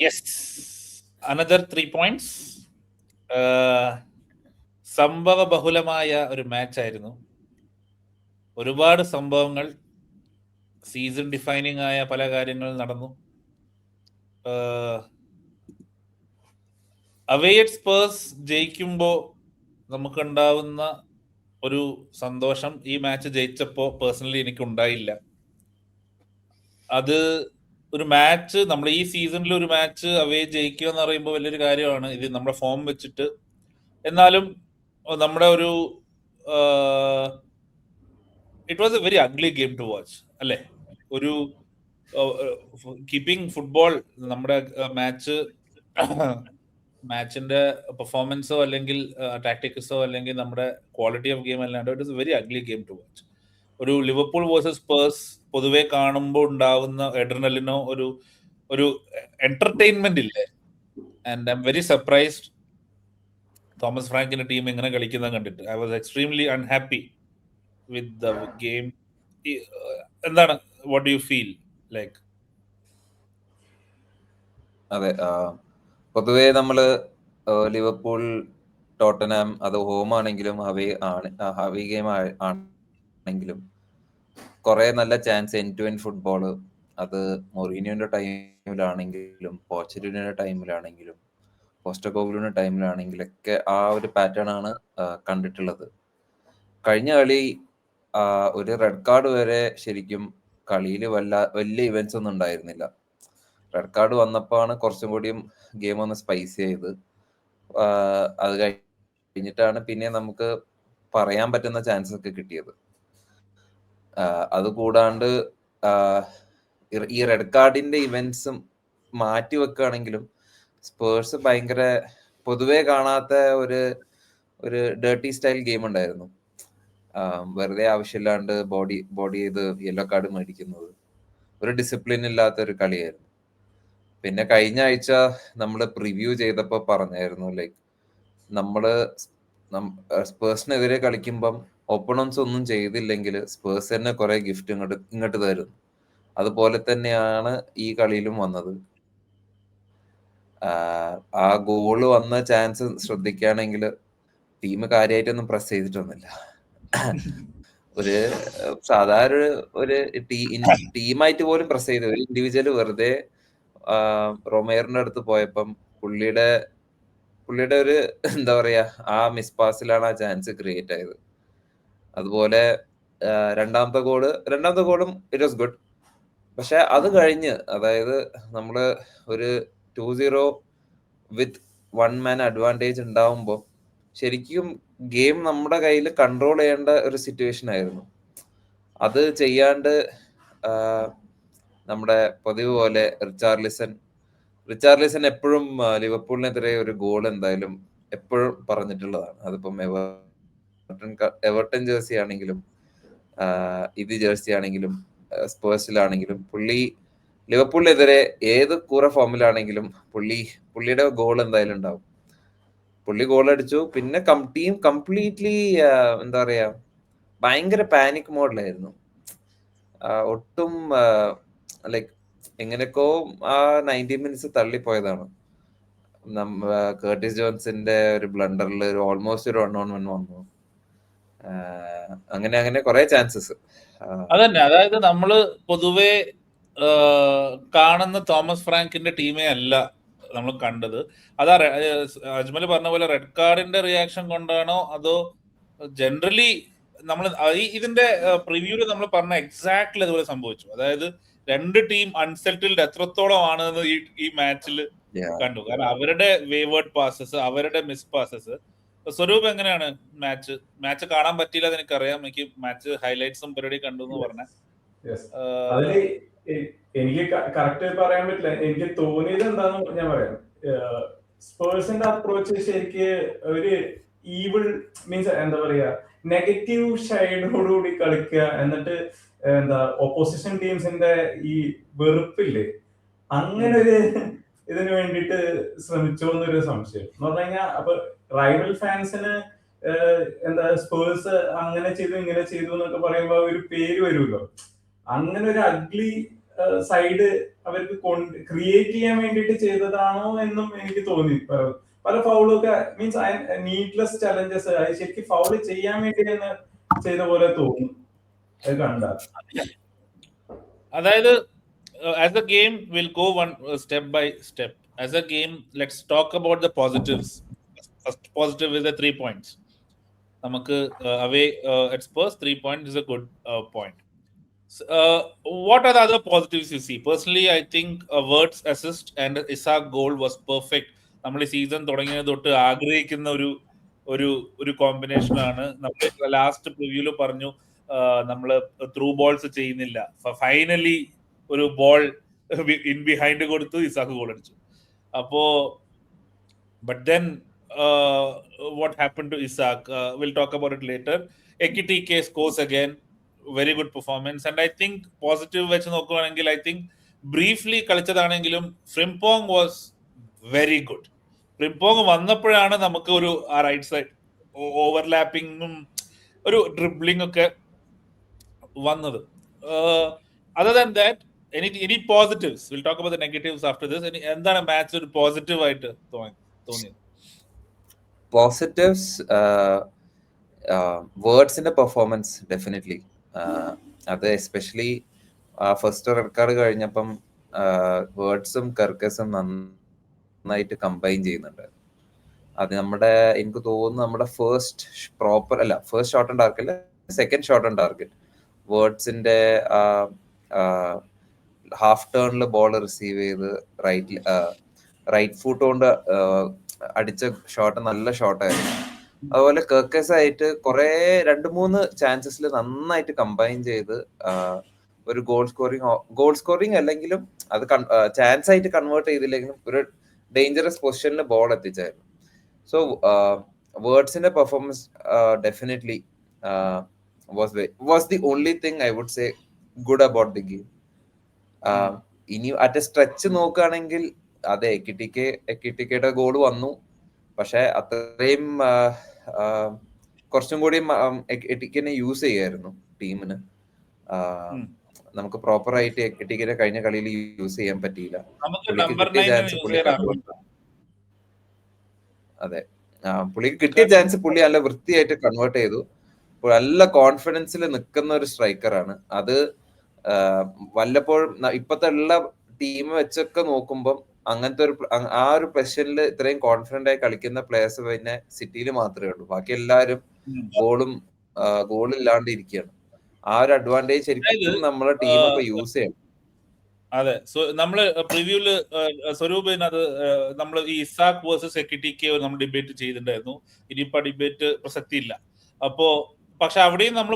Yes, another 3 points. സംഭവ ബഹുലമായ ഒരു match ആയിരുന്നു. ഒരുപാട് സംഭവങ്ങൾ, സീസൺ ഡിഫൈനിങ് ആയ പല കാര്യങ്ങൾ നടന്നു. അവേ അറ്റ് സ്പേഴ്സ് ജയിക്കുമ്പോൾ നമുക്കുണ്ടാവുന്ന ഒരു സന്തോഷം ഈ മാച്ച് ജയിച്ചപ്പോൾ പേഴ്സണലി എനിക്കുണ്ടായില്ല. അത് ഒരു മാച്ച്, നമ്മൾ ഈ സീസണിൽ ഒരു മാച്ച് അവേ ജയിക്കുക എന്ന് പറയുമ്പോൾ വലിയൊരു കാര്യമാണ്. ഇത് നമ്മുടെ ഫോം വെച്ചിട്ട് എന്നാലും നമ്മുടെ ഒരു it was a very ugly game to watch അല്ലേ. ഒരു കീപ്പിംഗ് ഫുട്ബോൾ, നമ്മുടെ മാച്ചിന്റെ പെർഫോമൻസോ അല്ലെങ്കിൽ ടാക്ടിക്സോ അല്ലെങ്കിൽ നമ്മുടെ ക്വാളിറ്റി ഓഫ് ഗെയിം അല്ലാണ്ട് it is very ugly game to watch. ഒരു ലിവർപൂൾ വേഴ്സസ് സ്പേഴ്സ് പൊതുവെ കാണുമ്പോൾ ഉണ്ടാവുന്ന എഡ്രിനലിനോ ഒരു എന്റർടൈൻമെന്റ് ഇല്ലേ. And I am very surprised Thomas ഫ്രാങ്കിന്റെ ടീം ഇങ്ങനെ കളിക്കുന്നത് കണ്ടിട്ട്. I was extremely unhappy with the game. എന്താണ്, what do you feel like? അതെ, പൊതുവേ നമ്മള് ലിവർപൂൾ, ടോട്ടനാം, അത് ഹോം ആണെങ്കിലും അവേ ഗെയിം ആണെങ്കിലും കുറെ നല്ല chance, end to end football, അത് മൊറീനിയോന്റെ ടൈമിലാണെങ്കിലും പോച്ചറ്റിനോയുടെ ടൈമിലാണെങ്കിലും പോസ്റ്റകോഗ്ലുവിന്റെ ടൈമിലാണെങ്കിലൊക്കെ ആ ഒരു പാറ്റേൺ ആണ് കണ്ടിട്ടുള്ളത്. കഴിഞ്ഞ കളി ഒരു റെഡ് കാർഡ് വരെ ശരിക്കും കളിയിൽ വലിയ ഇവന്റ്സ് ഒന്നും ഉണ്ടായിരുന്നില്ല. റെഡ് കാർഡ് വന്നപ്പോഴാണ് കുറച്ചും കൂടിയും ഗെയിം ഒന്ന് സ്പൈസി ആയത്. അത് കഴിഞ്ഞിട്ടാണ് പിന്നെ നമുക്ക് പറയാൻ പറ്റുന്ന ചാൻസസ് ഒക്കെ കിട്ടിയത്. അത് കൂടാണ്ട് ഈ റെഡ് കാർഡിന്റെ ഇവന്റ്സും മാറ്റി വെക്കുകയാണെങ്കിലും സ്പേഴ്സ് ഭയങ്കര പൊതുവെ കാണാത്ത ഒരു ഡേർട്ടി സ്റ്റൈൽ ഗെയിം ഉണ്ടായിരുന്നു. വെറുതെ ആവശ്യമില്ലാണ്ട് ബോഡി ചെയ്ത് യെല്ലോ കാർഡ് മേടിക്കുന്നത്, ഒരു ഡിസിപ്ലിൻ ഇല്ലാത്ത ഒരു കളിയായിരുന്നു. പിന്നെ കഴിഞ്ഞ ആഴ്ച നമ്മൾ പ്രിവ്യൂ ചെയ്തപ്പോൾ പറഞ്ഞായിരുന്നു, ലൈക്ക് നമ്മള് സ്പേഴ്സിനെതിരെ കളിക്കുമ്പം ഓപ്പണൻസ് ഒന്നും ചെയ്തില്ലെങ്കിൽ സ്പേഴ്സ് തന്നെ കുറെ ഗിഫ്റ്റ് ഇങ്ങോട്ട് തരും. അതുപോലെ തന്നെയാണ് ഈ കളിയിലും വന്നത്. ആ ഗോള് വന്ന ചാൻസ് ശ്രദ്ധിക്കുകയാണെങ്കിൽ ടീം കാര്യമായിട്ടൊന്നും പ്രസ് ചെയ്തിട്ടൊന്നുമില്ല. ഒരു സാധാരണ ഒരു ടീമായിട്ട് പോലും പ്രസ് ചെയ്ത്, ഒരു ഇൻഡിവിജ്വൽ വെറുതെ റൊമേറിന്റെ അടുത്ത് പോയപ്പം പുള്ളിയുടെ ഒരു എന്താ പറയാ, ആ മിസ് പാസിലാണ് ആ ചാൻസ് ക്രിയേറ്റ് ആയത്. അതുപോലെ രണ്ടാമത്തെ ഗോളും ഇറ്റ് വാസ് ഗുഡ്. പക്ഷെ അത് കഴിഞ്ഞ്, അതായത് നമ്മള് ഒരു 2-0 വിത്ത് 1 man അഡ്വാൻറ്റേജ് ഉണ്ടാവുമ്പോൾ ശരിക്കും ഗെയിം നമ്മുടെ കയ്യിൽ കൺട്രോൾ ചെയ്യേണ്ട ഒരു സിറ്റുവേഷൻ ആയിരുന്നു. അത് ചെയ്യാണ്ട് നമ്മുടെ പതിവ് പോലെ റിച്ചാർലിസൺ എപ്പോഴും ലിവർപൂളിനെതിരെ ഒരു ഗോൾ എന്തായാലും എപ്പോഴും പറഞ്ഞിട്ടുള്ളതാണ്. അതിപ്പം എവർട്ടൺ ജേഴ്സി ആണെങ്കിലും ഇത് ജേഴ്സി ആണെങ്കിലും സ്പേഴ്സിലാണെങ്കിലും പുള്ളി ലിവർപൂളിനെതിരെ ഏത് കൂറ ഫോമിലാണെങ്കിലും പുള്ളിയുടെ ഗോൾ എന്തായാലും ഉണ്ടാവും. പുള്ളി ഗോൾ അടിച്ചു. പിന്നെ ടീം കംപ്ലീറ്റ്ലി എന്താ പറയാ, ഭയങ്കര പാനിക് മോഡിലായിരുന്നു. ഒട്ടും ലൈക്ക് എങ്ങനെയൊക്കെ ആ 90 മിനിറ്റ്സ് തള്ളിപ്പോയതാണ്. കേർട്ടിസ് ജോൺസിന്റെ ഒരു ബ്ലണ്ടറിൽ ഓൾമോസ്റ്റ് ഒരു 1-on-1 വന്നു. അങ്ങനെ കുറെ ചാൻസസ്. അതന്നെ, അതായത് നമ്മള് പൊതുവെ കാണുന്ന തോമസ് ഫ്രാങ്കിന്റെ ടീമേ അല്ല നമ്മൾ കണ്ടത്. അതാ അജ്മൽ പറഞ്ഞ പോലെ റെഡ് കാർഡിന്റെ റിയാക്ഷൻ കൊണ്ടാണോ അതോ ജനറലി നമ്മൾ ഇതിന്റെ പ്രിവ്യൂല് നമ്മൾ പറഞ്ഞ എക്സാക്ട്ലി അതുപോലെ സംഭവിച്ചു. അതായത് രണ്ട് ടീം അൺസെറ്റിൽഡ് എത്രത്തോളം ആണെന്ന് ഈ മാച്ചിൽ കണ്ടു. കാരണം അവരുടെ വേവേർഡ് പാസസ്, അവരുടെ മിസ് പാസസ്. സ്വരൂപ്, എങ്ങനെയാണ് മാച്ച് കാണാൻ പറ്റിയില്ല എന്ന് എനിക്കറിയാം. എനിക്ക് മാച്ച് ഹൈലൈറ്റ്സും പരിപാടി കണ്ടു എന്ന് പറഞ്ഞ അതില് എനിക്ക് കറക്റ്റ് പറയാൻ പറ്റില്ല. എനിക്ക് തോന്നിയത് എന്താന്ന് ഞാൻ പറയാം. സ്പേഴ്സിന്റെ അപ്രോച്ച് ശരിക്ക് ഒരു ഈവിൾ മീൻസ് എന്താ പറയാ, നെഗറ്റീവ് ഷൈഡോടുകൂടി കളിക്കുക, എന്നിട്ട് എന്താ ഓപ്പോസിഷൻ ടീംസിന്റെ ഈ വെറുപ്പില്ലേ, അങ്ങനെ ഒരു ഇതിനു വേണ്ടിയിട്ട് ശ്രമിച്ചോ എന്നൊരു സംശയം എന്ന് പറഞ്ഞു കഴിഞ്ഞാൽ. അപ്പൊ റൈവൽ ഫാൻസിന് എന്താ സ്പേഴ്സ് അങ്ങനെ ചെയ്തു ഇങ്ങനെ ചെയ്തു എന്നൊക്കെ പറയുമ്പോ ഒരു പേര് വരുമല്ലോ. അങ്ങനെ ഒരു അഗ്ലി സൈഡ് അവർക്ക് ക്രിയേറ്റ് ചെയ്യാൻ വേണ്ടിയിട്ട് ചെയ്തതാണോ എന്നും എനിക്ക് തോന്നി. പല ഫൗളൊക്കെ മീൻസ് നീഡ്ലെസ് ചലഞ്ചസ് ശരിക്കും ഫൗള് ചെയ്യാൻ വേണ്ടി തന്നെ ചെയ്ത പോലെ തോന്നും അത് കണ്ടാൽ. അതായത് as a game we'll go one step by step. As a game, let's talk about the positives. First positive is the 3 points. നമുക്ക് away at Spurs 3 points is a good point. What are the other positives you see? Personally, I think Wirtz assist and Isak goal was perfect. നമ്മൾ ഈ season തുടങ്ങിയത് തൊട്ട് ആഗ്രഹിക്കുന്ന ഒരു combination ആണ്. നമ്മൾ last പ്രിവ്യൂല് പറഞ്ഞു നമ്മൾ ത്രൂ ബോൾസ് ചെയ്യുന്നില്ല. ഫൈനലി ഒരു ബോൾ ഇൻ ബിഹൈൻഡ് കൊടുത്തു, ഇസാക്ക് ഗോൾ അടിച്ചു. അപ്പോ but then what happened to Isak? We'll talk about it later. Ekitike scores again. Very good performance. And I think positive വെച്ച് നോക്കുകയാണെങ്കിൽ I think briefly കളിച്ചതാണെങ്കിലും Frimpong was very good. Frimpong വന്നപ്പോഴാണ് നമുക്ക് ഒരു ആ right side ഓവർലാപ്പിങ്ങും ഒരു dribbling ഒക്കെ വന്നത്. Other than that, any positives? We'll talk about the negatives after this. എന്താണ് മാച്ച് ഒരു പോസിറ്റീവ് ആയിട്ട് തോന്നിയത്? പോസിറ്റീവ്സ് വേർഡ്സിന്റെ പെർഫോമൻസ് ഡെഫിനറ്റ്ലി. അത് എസ്പെഷ്യലി ഫസ്റ്റ് റെഡ് കാർഡ് കഴിഞ്ഞപ്പം വേർഡ്സും കർക്കസും നന്നായിട്ട് കമ്പൈൻ ചെയ്യുന്നുണ്ട്. അത് എനിക്ക് തോന്നുന്നു നമ്മുടെ ഫസ്റ്റ് ഷോട്ട് ഓൺ ടാർഗറ്റ് അല്ല, സെക്കൻഡ് ഷോട്ട് ഓൺ ടാർഗറ്റ് വേർഡ്സിന്റെ ഹാഫ് ടേണിൽ ബോൾ റിസീവ് ചെയ്ത് റൈറ്റ് ഫുട്ട് കൊണ്ട് അടിച്ച ഷോട്ട് നല്ല ഷോട്ടായിരുന്നു. അതുപോലെ കർക്കസ് ആയിട്ട് കുറെ 2-3 ചാൻസസിൽ നന്നായിട്ട് കമ്പൈൻ ചെയ്ത് ഒരു ഗോൾ സ്കോറിങ് അല്ലെങ്കിലും അത് ചാൻസ് ആയിട്ട് കൺവേർട്ട് ചെയ്തില്ലെങ്കിലും ഒരു ഡേഞ്ചറസ് പൊസിഷനിൽ ബോൾ എത്തിച്ചായിരുന്നു. സോ വേർഡ്സിന്റെ performance definitely was the only thing I would say good about the game. ഇനി അറ്റ് സ്ട്രെച്ച് നോക്കുകയാണെങ്കിൽ അതെ എക്കിട്ടിക്കയുടെ ഗോൾ വന്നു, പക്ഷെ അത്രയും കുറച്ചും കൂടി എക്കിട്ടിക്കിനെ യൂസ് ചെയ്യായിരുന്നു ടീമിന്. നമുക്ക് പ്രോപ്പർ ആയിട്ട് എക്കിട്ടിക്കിനെ കഴിഞ്ഞ കളിയിൽ യൂസ് ചെയ്യാൻ പറ്റിയില്ല. അതെ, പുള്ളിക്ക് കിട്ടിയ ചാൻസ് പുള്ളി നല്ല വൃത്തിയായിട്ട് കൺവേർട്ട് ചെയ്തു. നല്ല കോൺഫിഡൻസിൽ നിൽക്കുന്ന ഒരു സ്ട്രൈക്കറാണ്. അത് വല്ലപ്പോഴും ഇപ്പത്തെ ഉള്ള ടീം വെച്ചൊക്കെ നോക്കുമ്പോൾ അങ്ങനത്തെ ആ ഒരു പൊസിഷനിൽ ഇത്രയും കോൺഫിഡന്റ് ആയി കളിക്കുന്ന പ്ലേയേഴ്സ് പിന്നെ സിറ്റിയിൽ മാത്രമേ ഉള്ളൂ. ബാക്കി എല്ലാവരും ഗോളില്ലാണ്ട് ഇരിക്കുകയാണ്. ആ ഒരു അഡ്വാൻറ്റേജ് ശരിക്കും നമ്മളെ ടീം ഇപ്പൊ യൂസ് ചെയ്യണം. അതെ, സോ നമ്മള് പ്രിവ്യൂല് സ്വരൂപിനത് നമ്മൾ ഈ ഇസാക്ക് വേഴ്സസ് എക്കിറ്റിക്ക് നമ്മൾ ഡിബേറ്റ് ചെയ്തിട്ടുണ്ടായിരുന്നു. ഇനിയിപ്പോ ഡിബേറ്റ് പ്രസക്തി ഇല്ല. അപ്പോ പക്ഷെ അവിടെയും നമ്മൾ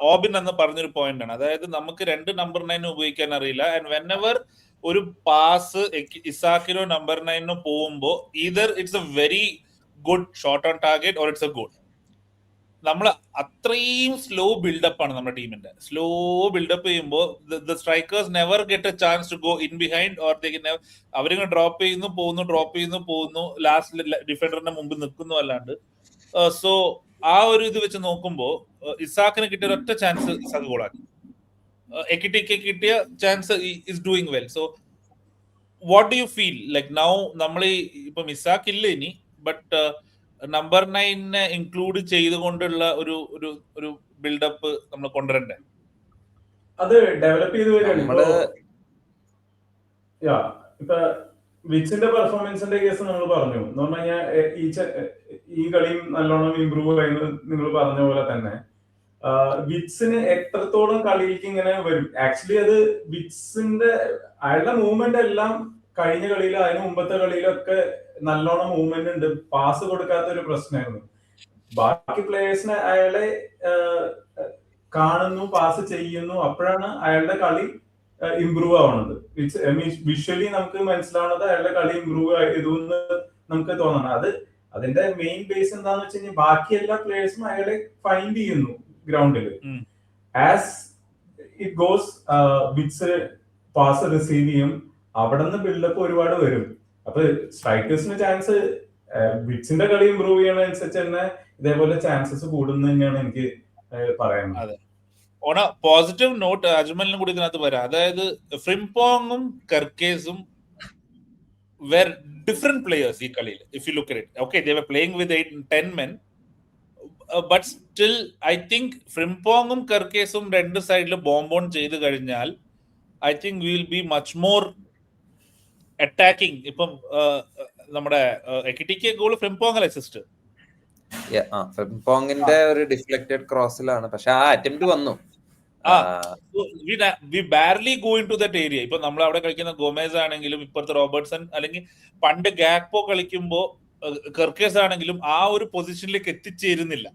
ഓബിൻ എന്ന് പറഞ്ഞൊരു പോയിന്റ് ആണ്. അതായത് നമുക്ക് 2 നമ്പർ 9 ഉപയോഗിക്കാൻ അറിയില്ല. ആൻഡ് വെനെവർ ഒരു പാസ് ഇസാക്കിനോ നമ്പർ 9നോ പോകുമ്പോ either it's a very good shot on target or it's a goal. നമ്മൾ അത്രയും സ്ലോ ബിൽഡപ്പ് ആണ് നമ്മുടെ ടീമിന്റെ. സ്ലോ ബിൽഡപ്പ് ചെയ്യുമ്പോൾ the strikers never get a chance to go in behind or അവരിങ്ങനെ ഡ്രോപ്പ് ചെയ്യുന്നു പോകുന്നു, ലാസ്റ്റ് ഡിഫൻഡറിന്റെ മുമ്പ് നിൽക്കുന്നു അല്ലാണ്ട്. സോ ആ ഒരു ഇത് വെച്ച് നോക്കുമ്പോൾ ഇസാക്കിന് കിട്ടിയ ഒറ്റ ചാൻസ് ഇസാക്ക് ഗോളാക്കി. എക്കിറ്റിക്ക് കിട്ടിയ chance is doing well. So what do you feel like now നമ്മൾ ഇപ്പം ഇസാക്ക് ഇല്ല ഇനി, ബട്ട് നമ്പർ 9 ഇൻക്ലൂഡ് ചെയ്തുകൊണ്ടുള്ള ഒരു ബിൽഡപ്പ് നമ്മൾ കൊണ്ടുവരണ്ടേ? അത് ഡെവലപ്പ് ചെയ്ത് വരികയാണ്. ഇപ്പൊ വിറ്റ്സിന്റെ പെർഫോമൻസിന്റെ കേസ് നമ്മൾ പറഞ്ഞു എന്ന് പറഞ്ഞു കഴിഞ്ഞാൽ ഈ കളിയും നല്ലോണം ഇമ്പ്രൂവ് ആയെന്ന് നിങ്ങൾ പറഞ്ഞ പോലെ തന്നെ വിറ്റ്സിന് എത്രത്തോളം കളിയിലേക്ക് ഇങ്ങനെ വരും. ആക്ച്വലി അത് വിറ്റ്സിന്റെ അയാളുടെ മൂവ്മെന്റ് എല്ലാം കഴിഞ്ഞ കളിയിലും അതിന് മുമ്പത്തെ കളിയിലൊക്കെ നല്ലോണം മൂവ്മെന്റ് ഉണ്ട്. പാസ് കൊടുക്കാത്ത ഒരു പ്രശ്നമായിരുന്നു. ബാക്കി പ്ലേയേഴ്സിനെ അയാളെ കാണുന്നു, പാസ് ചെയ്യുന്നു, അപ്പോഴാണ് അയാളുടെ കളി ഇമ്പ്രൂവ് ആവുന്നത്. വിഷ്വലി നമുക്ക് മനസ്സിലാവുന്നത് അയാളുടെ കളി ഇമ്പ്രൂവ് ചെയ്തെന്ന് നമുക്ക് തോന്നണം. അതിന്റെ മെയിൻ ബേസ് എന്താന്ന് വെച്ച് കഴിഞ്ഞാൽ ബാക്കി എല്ലാ പ്ലേയേഴ്സും അയാളെ ഫൈൻഡ് ചെയ്യുന്നു ഗ്രൗണ്ടിൽ. As it goes wits pass receive ചെയ്യും, അവിടെ നിന്ന് ബിൽഡപ്പ് ഒരുപാട് വരും. അപ്പൊ സ്ട്രൈക്കേഴ്സിന് ചാൻസ് വിറ്റ്സിന്റെ കളി ഇമ്പ്രൂവ് ചെയ്യണതനുസരിച്ച് തന്നെ ഇതേപോലെ ചാൻസസ് കൂടുന്നു തന്നെയാണ് എനിക്ക് പറയാനുള്ളത്. ഓൺ എ പോസിറ്റീവ് നോട്ട് അജ്മലിനും കൂടി ഇതിനകത്ത് വരാം. അതായത് ഫ്രിംപോങ്ങും കർക്കേസും were different players ഈ കളിയിൽ. If you look at it, okay, they were playing with 8-10 men, but still I think ഫ്രിംപോങ്ങും കർക്കേസും രണ്ട് സൈഡിൽ ബോംബോൺ ചെയ്ത് കഴിഞ്ഞാൽ I think we will be much more attacking. ഇപ്പം നമ്മുടെ എക്കിറ്റിക്ക് ഗോൾ ഫ്രിംപോങ് അസിസ്റ്റ്, ഫ്രിംപോങ്ങിന്റെ ഒരു ഡിഫ്ലക്റ്റഡ് ക്രോസിലാണ്, പക്ഷെ ആ അറ്റംപ്റ്റ് വന്നു. We barely go in to that area. ഇപ്പൊ നമ്മൾ അവിടെ കളിക്കുന്ന ഗോമേസ് ആണെങ്കിലും ഇപ്പോഴത്തെ റോബർട്ട്സൺ, അല്ലെങ്കിൽ പണ്ട് ഗാക്പോ കളിക്കുമ്പോ കർക്കേസ് ആണെങ്കിലും ആ ഒരു പൊസിഷനിലേക്ക് എത്തിച്ചേരുന്നില്ല.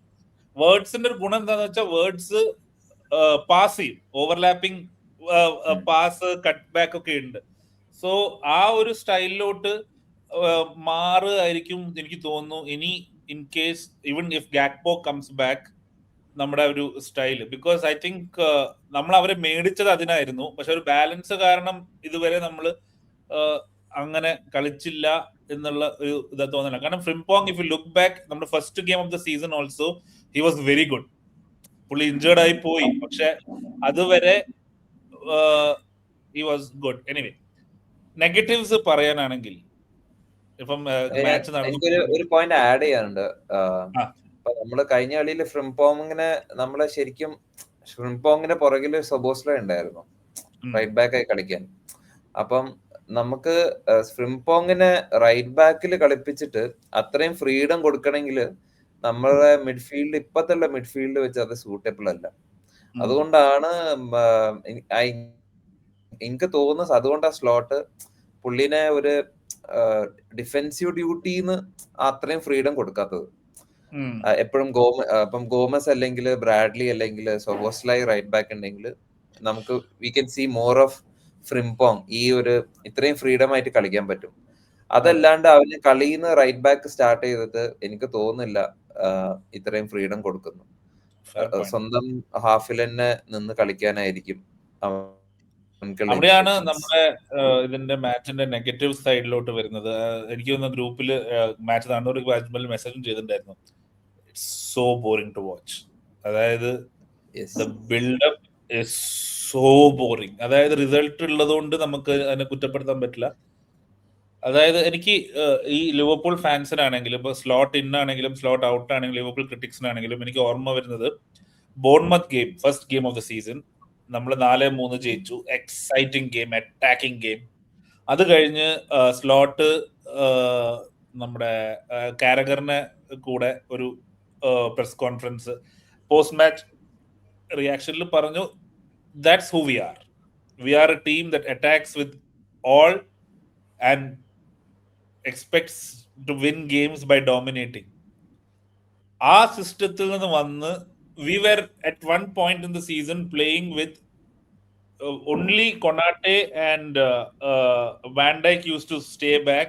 വേർഡ്സിന്റെ ഒരു ഗുണം എന്താന്ന് വെച്ചാൽ വേർഡ്സ് പാസ് ചെയ്യും, ഓവർലാപ്പിംഗ് പാസ്, കട്ട് ബാക്ക് ഒക്കെ ഉണ്ട്. സോ ആ ഒരു സ്റ്റൈലിലോട്ട് മാറുമായിരിക്കും എനിക്ക് തോന്നുന്നു ഇനി, in case even if Gakpo comes back, നമ്മുടെ ഒരു സ്റ്റൈല്. ബിക്കോസ് ഐ തിങ്ക് നമ്മൾ അവരെ മേടിച്ചത് അതിനായിരുന്നു, പക്ഷെ ഒരു ബാലൻസ് കാരണം ഇതുവരെ നമ്മൾ അങ്ങനെ കളിച്ചില്ല എന്നുള്ള ഒരു ഇതാ തോന്നുന്നില്ല. കാരണം Frimpong, if you look back, നമ്മുടെ first game of the season also he was very good. പുള്ളി ഇഞ്ചേർഡ് ആയി പോയി, പക്ഷെ അതുവരെ he was good. Anyway, negatives പറയാനാണെങ്കിൽ ഇപ്പം മാച്ച് ഒരു പോയിന്റ് ആഡ് ചെയ്യാനുണ്ട്. നമ്മള് കഴിഞ്ഞ കളിയിൽ നമ്മളെ ശരിക്കും ഫ്രിംപോങ്ങിന്റെ പുറകില് സൊബോസ്ലേ ഉണ്ടായിരുന്നു റൈറ്റ് ബാക്ക് ആയി കളിക്കാൻ. അപ്പം നമുക്ക് ഫ്രിംപോങ്ങിനെ റൈറ്റ് ബാക്കിൽ കളിപ്പിച്ചിട്ട് അത്രയും ഫ്രീഡം കൊടുക്കണമെങ്കിൽ നമ്മളെ മിഡ്ഫീൽഡ്, ഇപ്പത്തുള്ള മിഡ്ഫീൽഡ് വെച്ച് അത് സൂട്ടബിൾ അല്ല. അതുകൊണ്ടാണ് എനിക്ക് തോന്നുന്നത്, അതുകൊണ്ടാ സ്ലോട്ട് പുള്ളിനെ ഒരു ഡിഫെൻസീവ് ഡ്യൂട്ടിന്ന് അത്രയും ഫ്രീഡം കൊടുക്കാത്തത്. എപ്പോഴും ഇപ്പം ഗോമസ് അല്ലെങ്കിൽ ബ്രാഡ്ലി അല്ലെങ്കിൽ സൊബോസ്ലൈ റൈറ്റ് ബാക്ക് ഉണ്ടെങ്കിൽ നമുക്ക് we can see more of Frimpong ഈ ഒരു ഇത്രയും ഫ്രീഡം ആയിട്ട് കളിക്കാൻ പറ്റും. അതല്ലാണ്ട് അവന് കളിന്ന് റൈറ്റ് ബാക്ക് സ്റ്റാർട്ട് ചെയ്തിട്ട് എനിക്ക് തോന്നുന്നില്ല ഇത്രയും ഫ്രീഡം കൊടുക്കുന്നു. സ്വന്തം ഹാഫിൽ തന്നെ നിന്ന് കളിക്കാനായിരിക്കും. അവിടെയാണ് നമ്മുടെ ഇതിന്റെ മാച്ചിന്റെ നെഗറ്റീവ് സൈഡിലോട്ട് വരുന്നത്. എനിക്ക് തോന്നുന്ന ഗ്രൂപ്പിൽ മാച്ച് നടന്നൊരു മെസ്സേജും ചെയ്തിട്ടുണ്ടായിരുന്നു, it's so boring to watch. അതായത് the buildup is so boring. അതായത് റിസൾട്ട് ഉള്ളതുകൊണ്ട് നമുക്ക് അതിനെ കുറ്റപ്പെടുത്താൻ പറ്റില്ല. അതായത് എനിക്ക് ഈ ലിവർപൂൾ ഫാൻസിനാണെങ്കിലും, ഇപ്പൊ സ്ലോട്ട് ഇൻ ആണെങ്കിലും സ്ലോട്ട് ഔട്ട് ആണെങ്കിലും ലിവർപൂൾ ക്രിറ്റിക്സിനാണെങ്കിലും എനിക്ക് ഓർമ്മ വരുന്നത് Bournemouth game, first game of the season. നമ്മൾ 4-3 ജയിച്ചു. Exciting game, attacking game. അത് കഴിഞ്ഞ് സ്ലോട്ട് നമ്മുടെ കാരഗറിനെ കൂടെ ഒരു പ്രസ് കോൺഫറൻസ് പോസ്റ്റ് മാച്ച് റിയാക്ഷനിൽ പറഞ്ഞു, that's who we are a team that attacks with all and expects to win games by dominating. ആ സിസ്റ്റത്തിൽ നിന്ന് വന്ന് we were at one point in the season playing with only Konate and Van Dijk used to stay back.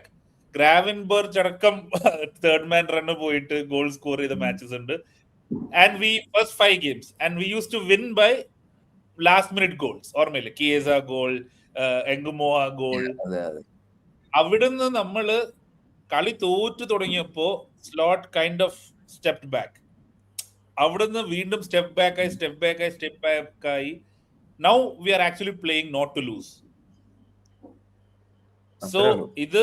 Gravenberch അടക്കം third man run പോയിട്ട് goal score ചെയ്ത matches ഉണ്ട്. And we first 5 games and we used to win by last minute goals. ഓർമ്മയില്ലേ, Chiesa goal, Ngumoha goal. അവിടുന്ന് നമ്മള് കളി തോറ്റു തുടങ്ങിയപ്പോ Slot kind of stepped back. അവിടുന്ന് വീണ്ടും സ്റ്റെപ്പ് ബാക്ക് ആയി now we are actually playing not to lose. So ഇത്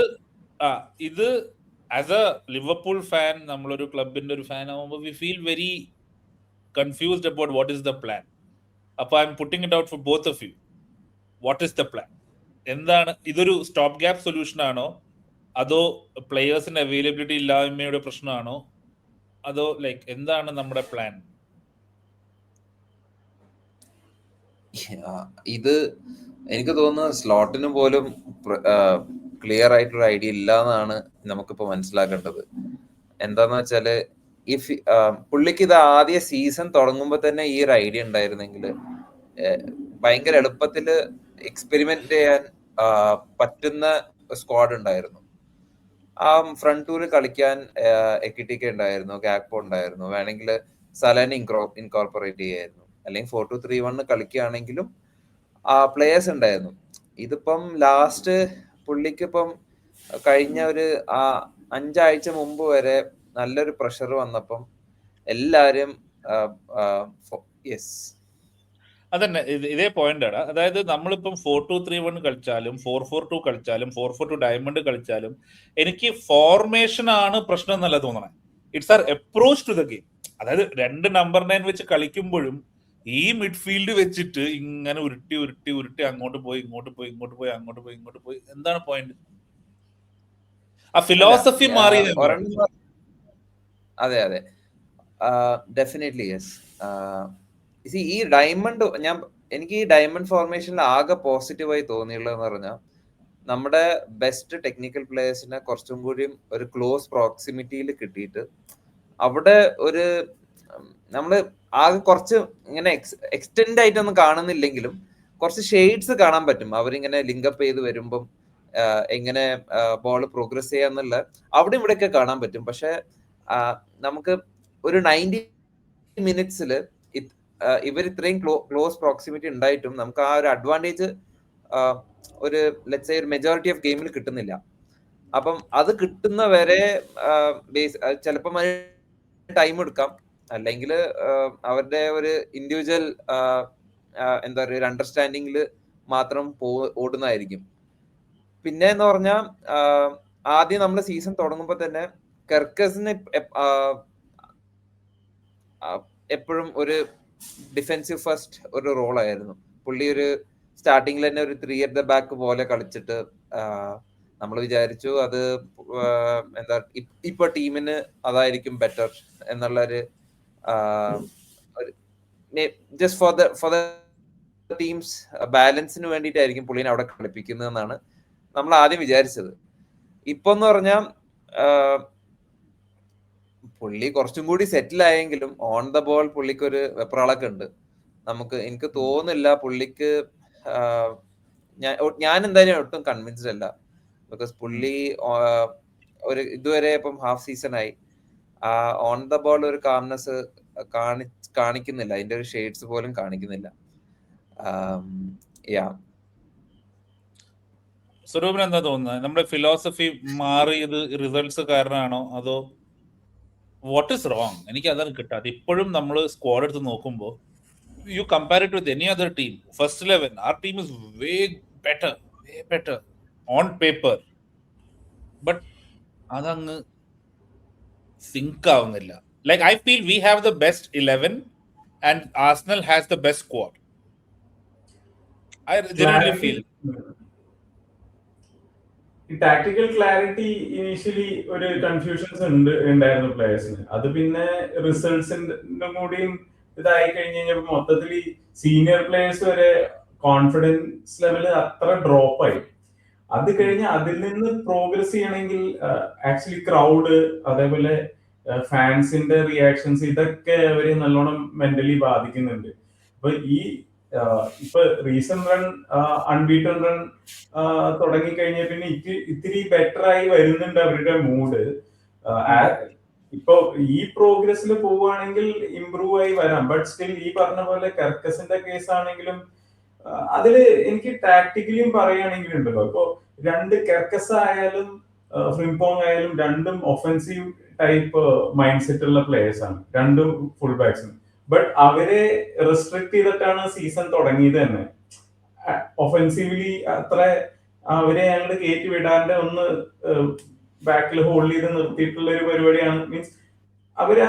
ആസ് എ ലിവർപൂൾ ഫാൻ, നമ്മളൊരു ക്ലബിന്റെ ഒരു ഫാൻ ആവുമ്പോൾ we feel very confused about what is the plan. അപ്പൊ I am putting it out for both of you. What is the plan? എന്താണ് ഇതൊരു stop gap solution ആണോ, അതോ പ്ലേയേഴ്സിന്റെ അവൈലബിലിറ്റി ഇല്ലായ്മയുടെ പ്രശ്നമാണോ, അതോ ലൈക്ക് എന്താണ് നമ്മുടെ പ്ലാൻ? ഇത് എനിക്ക് തോന്നുന്നു സ്ലോട്ടിന് പോലും ക്ലിയർ ആയിട്ടൊരു ഐഡിയ ഇല്ല എന്നാണ് നമുക്കിപ്പോ മനസ്സിലാക്കേണ്ടത്. എന്താന്ന് വെച്ചാല് പുള്ളിക്ക് ഇത് ആദ്യ സീസൺ തുടങ്ങുമ്പോ തന്നെ ഈ ഒരു ഐഡിയ ഉണ്ടായിരുന്നെങ്കിൽ ഭയങ്കര എളുപ്പത്തില് എക്സ്പെരിമെന്റ് ചെയ്യാൻ പറ്റുന്ന സ്ക്വാഡ് ഉണ്ടായിരുന്നു. ആ ഫ്രണ്ട് ടൂര് കളിക്കാൻ എക്കിറ്റിക്ക ഉണ്ടായിരുന്നു, ഗാക്പോ ഉണ്ടായിരുന്നു, വേണമെങ്കിൽ സലാനെ ഇൻകോർപ്പറേറ്റ് ചെയ്യായിരുന്നു, അല്ലെങ്കിൽ 4-2-3-1 കളിക്കുകയാണെങ്കിലും പ്ലേയേഴ്സ് ഉണ്ടായിരുന്നു. ഇതിപ്പം ലാസ്റ്റ് പുള്ളിക്ക് ഇപ്പം കഴിഞ്ഞ ഒരു 5 ആഴ്ച മുമ്പ് വരെ നല്ലൊരു പ്രഷർ വന്നപ്പം എല്ലാരും അതന്നെ ഇതേ പോയിന്റ് ആണ്. അതായത് നമ്മളിപ്പം 4-2-3-1 കളിച്ചാലും 4-4-2 കളിച്ചാലും 4-4-2 ഡയമണ്ട് കളിച്ചാലും എനിക്ക് ഫോർമേഷൻ ആണ് പ്രശ്നം എന്നല്ല തോന്നണേ. It's our approach to the game. അതായത് 2 നമ്പർ 9 വെച്ച് കളിക്കുമ്പോഴും ഈ മിഡ്ഫീൽഡ് വെച്ചിട്ട് ഇങ്ങനെ ഉരുട്ടി ഉരുട്ടി ഉരുട്ടി അങ്ങോട്ട് പോയി ഇങ്ങോട്ട് പോയി ഇങ്ങോട്ട് പോയി അങ്ങോട്ട് പോയി ഇങ്ങോട്ട് പോയി എന്താണ് പോയിന്റ്? ആ ഫിലോസഫി മാറി. അതെ അതെ, ഡെഫിനറ്റ്ലി യെസ്. ഈ ഡയമണ്ട് എനിക്ക് ഈ ഡയമണ്ട് ഫോർമേഷനിൽ ആകെ പോസിറ്റീവായി തോന്നിയുള്ളതെന്ന് പറഞ്ഞാൽ നമ്മുടെ ബെസ്റ്റ് ടെക്നിക്കൽ പ്ലേയേഴ്സിനെ കുറച്ചും കൂടി ഒരു ക്ലോസ് പ്രോക്സിമിറ്റിയിൽ കിട്ടിയിട്ട് അവിടെ ഒരു നമ്മള് ആകെ കുറച്ച് ഇങ്ങനെ എക്സ്റ്റെൻഡ് ആയിട്ടൊന്നും കാണുന്നില്ലെങ്കിലും കുറച്ച് ഷെയ്ഡ്സ് കാണാൻ പറ്റും. അവരിങ്ങനെ ലിങ്കപ്പ് ചെയ്ത് വരുമ്പം എങ്ങനെ ബോൾ പ്രോഗ്രസ് ചെയ്യാന്നുള്ള അവിടെ ഇവിടെയൊക്കെ കാണാൻ പറ്റും. പക്ഷെ നമുക്ക് ഒരു 90 മിനിറ്റ്സിൽ ഇവർ ഇത്രയും ക്ലോസ് പ്രോക്സിമിറ്റി ഉണ്ടായിട്ടും നമുക്ക് ആ ഒരു അഡ്വാൻറ്റേജ് ഒരു ലെറ്റ്സ് സേ ഒരു മെജോറിറ്റി ഓഫ് ഗെയിമിൽ കിട്ടുന്നില്ല. അപ്പം അത് കിട്ടുന്ന വരെ ചിലപ്പം ടൈം എടുക്കാം, അല്ലെങ്കിൽ അവരുടെ ഒരു ഇൻഡിവിജ്വൽ എന്താ പറയുക ഒരു അണ്ടർസ്റ്റാൻഡിങ്ങിൽ മാത്രം ഓടുന്നതായിരിക്കും. പിന്നെ എന്ന് പറഞ്ഞാൽ ആദ്യം നമ്മൾ സീസൺ തുടങ്ങുമ്പോൾ തന്നെ കെർക്കസിന് എപ്പോഴും ഒരു ഡിഫെൻസീവ് ഫസ്റ്റ് ഒരു റോളായിരുന്നു. പുള്ളി ഒരു സ്റ്റാർട്ടിങ്ങിൽ തന്നെ ഒരു 3 at the back പോലെ കളിച്ചിട്ട് നമ്മൾ വിചാരിച്ചു അത് എന്താ ഇപ്പൊ ടീമിന് അതായിരിക്കും ബെറ്റർ എന്നുള്ളൊരു ജസ്റ്റ് ഫോർ ദ ടീംസ് ബാലൻസിന് വേണ്ടിയിട്ടായിരിക്കും പുള്ളിനെ അവിടെ കളിപ്പിക്കുന്നതെന്നാണ് നമ്മൾ ആദ്യം വിചാരിച്ചത്. ഇപ്പൊ എന്ന് പറഞ്ഞാൽ പുള്ളി കുറച്ചും കൂടി സെറ്റിൽ ആയെങ്കിലും ഓൺ ദ ബോൾ പുള്ളിക്കൊരു വെപ്രാളൊക്കെ ഉണ്ട്. എനിക്ക് തോന്നുന്നില്ല പുള്ളിക്ക് ഞാൻ എന്തായാലും ഒട്ടും കൺവിൻസ്ഡ് അല്ല. ബിക്കോസ് പുള്ളി ഒരു ഇതുവരെ ഇപ്പം ഹാഫ് സീസൺ ആയി ഓൺ ദ ബോൾ ഒരു കാംനെസ് കാണിക്കുന്നില്ല, അതിന്റെ ഒരു ഷെയ്ഡ്സ് പോലും കാണിക്കുന്നില്ല. സ്വരൂപിന് എന്താ തോന്നുന്നത്? നമ്മുടെ ഫിലോസഫി മാറിയത് റിസൾട്ട്സ് കാരണമാണോ അതോ വാട്ട് ഇസ് റോങ്? എനിക്ക് അതാണ് കിട്ടാതെ. ഇപ്പോഴും നമ്മൾ സ്ക്വാഡ് എടുത്ത് നോക്കുമ്പോൾ you compare it with any other team, first 11, our team is way better on paper, but adangu sync avunilla. Like I feel we have the best 11 and Arsenal has the best squad. I genuinely feel tactical clarity initially ഒരു confusions ഉണ്ടായിരുന്നു പ്ലേയേഴ്സിന്. അത് പിന്നെ റിസൾട്ട്സിന്റെ കൂടിയും ഇതായി കഴിഞ്ഞ് കഴിഞ്ഞപ്പോൾ മൊത്തത്തിൽ senior players വരെ കോൺഫിഡൻസ് ലെവല് അത്ര ഡ്രോപ്പ് ആയി. അത് കഴിഞ്ഞ് അതിൽ നിന്ന് പ്രോഗ്രസ് ചെയ്യണമെങ്കിൽ ആക്ച്വലി ക്രൗഡ്, അതേപോലെ ഫാൻസിന്റെ റിയാക്ഷൻസ്, ഇതൊക്കെ അവരെ നല്ലോണം മെന്റലി ബാധിക്കുന്നുണ്ട്. അപ്പൊ ഇപ്പൊ റീസെന്റ് റൺ അൺബീറ്റൺ റൺ തുടങ്ങി കഴിഞ്ഞ പിന്നെ ഇത്തിരി ബെറ്റർ ആയി വരുന്നുണ്ട് അവരുടെ മൂഡ്. ഇപ്പൊ ഈ പ്രോഗ്രസ്സിൽ പോവുകയാണെങ്കിൽ ഇംപ്രൂവ് ആയി വരാം. ബട്ട് സ്റ്റിൽ ഈ പറഞ്ഞ പോലെ കെർക്കസിന്റെ കേസ് ആണെങ്കിലും അതില് എനിക്ക് ടാക്ടിക്കലിയും പറയുകയാണെങ്കിലും ഉണ്ടല്ലോ, ഇപ്പൊ രണ്ട് കെർക്കസ് ആയാലും ഫ്രിംപോങ് ആയാലും രണ്ടും ഒഫൻസീവ് ടൈപ്പ് മൈൻഡ് സെറ്റ് ഉള്ള പ്ലേയേഴ്സ് ആണ്, രണ്ടും ഫുൾ ബാക്സിന്. ബട്ട് അവരെ റെസ്ട്രിക്ട് ചെയ്തിട്ടാണ് സീസൺ തുടങ്ങിയത് തന്നെ. ഒഫൻസീവ്ലി അത്ര അവരെ ഞങ്ങൾ കയറ്റി വിടാണ്ട് ഒന്ന് ബാക്കിൽ ഹോൾഡ് ചെയ്ത് നിർത്തിയിട്ടുള്ള ഒരു പരിപാടിയാണ്. മീൻസ് അവര്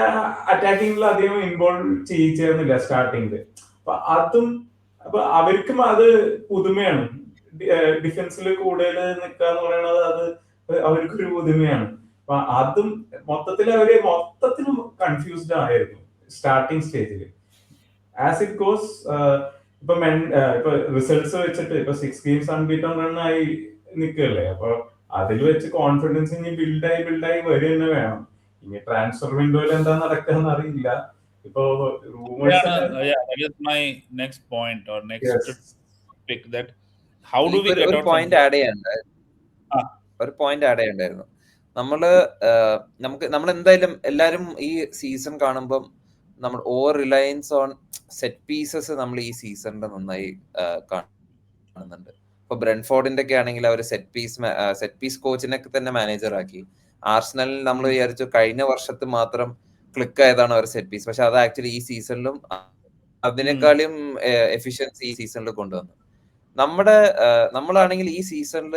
അറ്റാക്കിങ്ങിൽ അധികം ഇൻവോൾവ് ചെയ്യിച്ചിരുന്നില്ല സ്റ്റാർട്ടിങ്ങില്. അപ്പൊ അവർക്കും അത് പുതുമയാണ്. ഡിഫൻസിൽ കൂടുതൽ നിൽക്കുക എന്ന് പറയുന്നത് അത് അവർക്കൊരു പുതുമയാണ്. അപ്പൊ അതും അവര് മൊത്തത്തിലും കൺഫ്യൂസ്ഡ് ആയിരുന്നു സ്റ്റാർട്ടിങ് സ്റ്റേജിൽ. ആസ് ഇറ്റ് ഗോസ് ഇപ്പൊ റിസൾട്ട്സ് വെച്ചിട്ട് ഇപ്പൊ 6 games അൺബീറ്റൺ റൺ ആയി നിൽക്കുകയല്ലേ. അപ്പൊ അതിൽ വെച്ച് കോൺഫിഡൻസ് ഇനി ബിൽഡായി വരിക തന്നെ വേണം. ഇനി ട്രാൻസ്ഫർ വിൻഡോയിൽ എന്താ നടക്കുക അറിയില്ല. ഇപ്പൊ ഒരു പോയിന്റ് ആഡ് ചെയ്യണ്ടായിരുന്നു. നമ്മൾ എന്തായാലും എല്ലാരും ഈ സീസൺ കാണുമ്പോൾ നമ്മൾ over Reliance on set pieces നമ്മൾ ഈ സീസണിൽ നന്നായി കാണുന്നുണ്ട്. ഇപ്പൊ ബ്രെൻഫോർഡിന്റെ ഒക്കെ ആണെങ്കിൽ അവർ സെറ്റ് പീസ് കോച്ചിനൊക്കെ തന്നെ മാനേജർ ആക്കി. ആർസണലിൽ നമ്മൾ വിചാരിച്ചു കഴിഞ്ഞ വർഷത്തിൽ മാത്രം ക്ലിക്ക് ആയതാണ് അവർ സെറ്റ് പീസ്, പക്ഷെ അത് ആക്ച്വലി ഈ സീസണിലും അതിനേക്കാളും എഫിഷ്യൻസി ഈ സീസണിൽ കൊണ്ടുവന്നു. നമ്മളാണെങ്കിൽ ഈ സീസണിൽ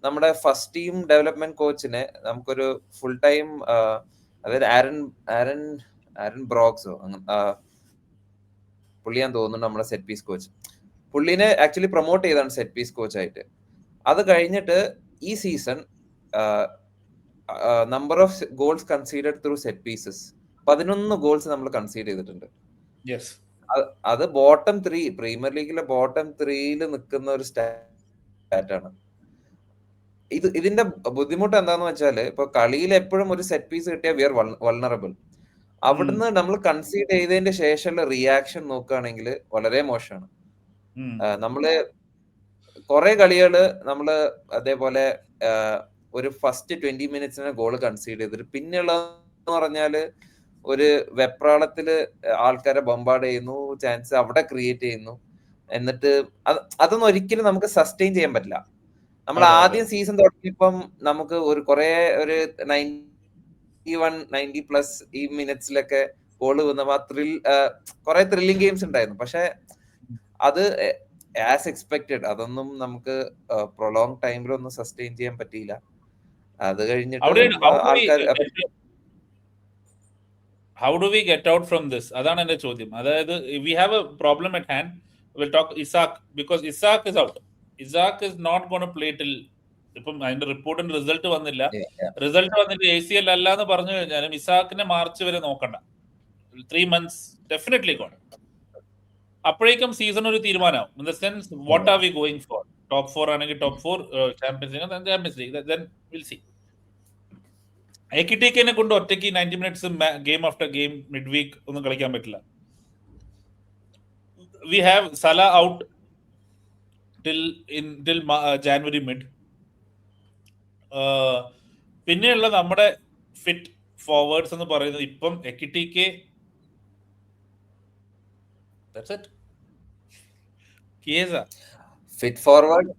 നമ്മുടെ ഫസ്റ്റ് ടീം ഡെവലപ്മെന്റ് കോച്ചിനെ നമുക്കൊരു ഫുൾ ടൈം, അതായത് ആരൻ ബ്രോക്സോ പുള്ളിയാന്ന് തോന്നുന്നു നമ്മുടെ സെറ്റ് പീസ് കോച്ച്. പുള്ളിനെ ആക്ച്വലി പ്രൊമോട്ട് ചെയ്താണ് സെറ്റ് പീസ് കോച്ചായിട്ട്. അത് കഴിഞ്ഞിട്ട് ഈ season number of goals conceded through set pieces 11 goals നമ്മൾ കൺസീഡ് ചെയ്തിട്ടുണ്ട്. അത് ബോട്ടം 3, പ്രീമിയർ ലീഗിലെ ബോട്ടം 3 നിൽക്കുന്ന ഒരു സ്റ്റാറ്റാണ്. ഇതിന്റെ ബുദ്ധിമുട്ട് എന്താന്ന് വെച്ചാല്, ഇപ്പൊ കളിയിൽ എപ്പോഴും ഒരു സെറ്റ് പീസ് കിട്ടിയാൽ വി ആർ വൾണറബിൾ. അവിടുന്ന് നമ്മൾ കൺസീഡ് ചെയ്തതിന്റെ ശേഷമുള്ള റിയാക്ഷൻ നോക്കുകയാണെങ്കിൽ വളരെ മോശമാണ്. നമ്മള് കുറെ കളികള് നമ്മള് അതേപോലെ ഒരു ഫസ്റ്റ് 20 മിനിറ്റ്സിന് ഗോൾ കൺസീഡ് ചെയ്തിട്ട് പിന്നെയുള്ളതെന്ന് പറഞ്ഞാല് ഒരു വെപ്രാളത്തില് ആൾക്കാരെ ബോംബാർഡ് ചെയ്യുന്നു, ചാൻസ് അവിടെ ക്രിയേറ്റ് ചെയ്യുന്നു. എന്നിട്ട് അതൊന്നും ഒരിക്കലും നമുക്ക് സസ്റ്റെയിൻ ചെയ്യാൻ പറ്റില്ല. നമ്മൾ ആദ്യം സീസൺ തുടങ്ങിയപ്പം നമുക്ക് ഒരു 90+ ഈ മിനിറ്റ്സിലൊക്കെ ഗോള് വന്നപ്പോ കുറെ ത്രില്ലിംഗ് ഗെയിംസ് ഉണ്ടായിരുന്നു. പക്ഷെ അത് ആസ് എക്സ്പെക്റ്റഡ് അതൊന്നും നമുക്ക് പ്രൊലോങ് ടൈമിലൊന്നും സസ്റ്റെയിൻ ചെയ്യാൻ പറ്റിയില്ല. അത് കഴിഞ്ഞിട്ട് ആൾക്കാർ how do we get out from this? അതാണ് എന്റെ ചോദ്യം. അതായത് we have a problem at hand. We'll talk Isak because Isak is out. Isak is not going to play till ഇപ്പം അതിന്റെ റിപ്പോർട്ടിന്റെ റിസൾട്ട് വന്നില്ല. റിസൾട്ട് വന്നിട്ട് ACL അല്ല എന്ന് പറഞ്ഞു കഴിഞ്ഞാലും ഇസാക്കിനെ മാർച്ച് വരെ നോക്കണ്ട. 3 months ഡെഫിനറ്റ്ലി ഗോൺ. അപ്പോഴേക്കും സീസൺ ഒരു തീരുമാനമാവും. In the sense what are we going for? Top 4 ആണെങ്കിൽ top 4, Champions League then we'll see. എക്കിറ്റിക്കിനെ കൊണ്ട് ഒറ്റയ്ക്ക് 90 minutes game after game midweek ഒന്നും കളിക്കാൻ പറ്റില്ല. We have Salah out till January mid. പിന്നെയുള്ള നമ്മുടെ ഫിറ്റ് ഫോർവേഡ്സ് എന്ന് പറയുന്നത് ഇപ്പം എക്കിറ്റിക്ക്, ഫിറ്റ് ഫോർവേഡ്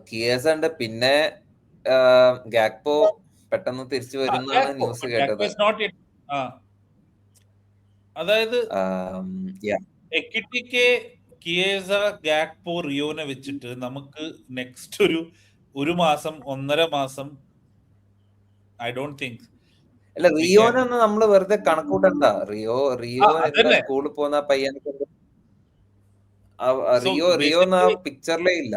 കിയേസ ഉണ്ട്. പിന്നെ ഗാക്പോ പെട്ടെന്ന് തിരിച്ചു വരുന്നതാണ് ന്യൂസ് കേട്ടത്. അതായത് എക്കിറ്റിക്ക്, കിയേസ, ഗാക്പോ, റിയോനെ വെച്ചിട്ട് നമുക്ക് നെക്സ്റ്റ് ഒരു മാസം 1.5 മാസം ഐ ഡോണ്ട് തിങ്ക്. അല്ല, റിയോനൊന്നും നമ്മള് വെറുതെ കണക്കൂട്ടണ്ട. റിയോ സ്കൂളിൽ പോകുന്ന പയ്യനെ കൊണ്ട് റിയോ പിക്ചറിലേ ഇല്ല.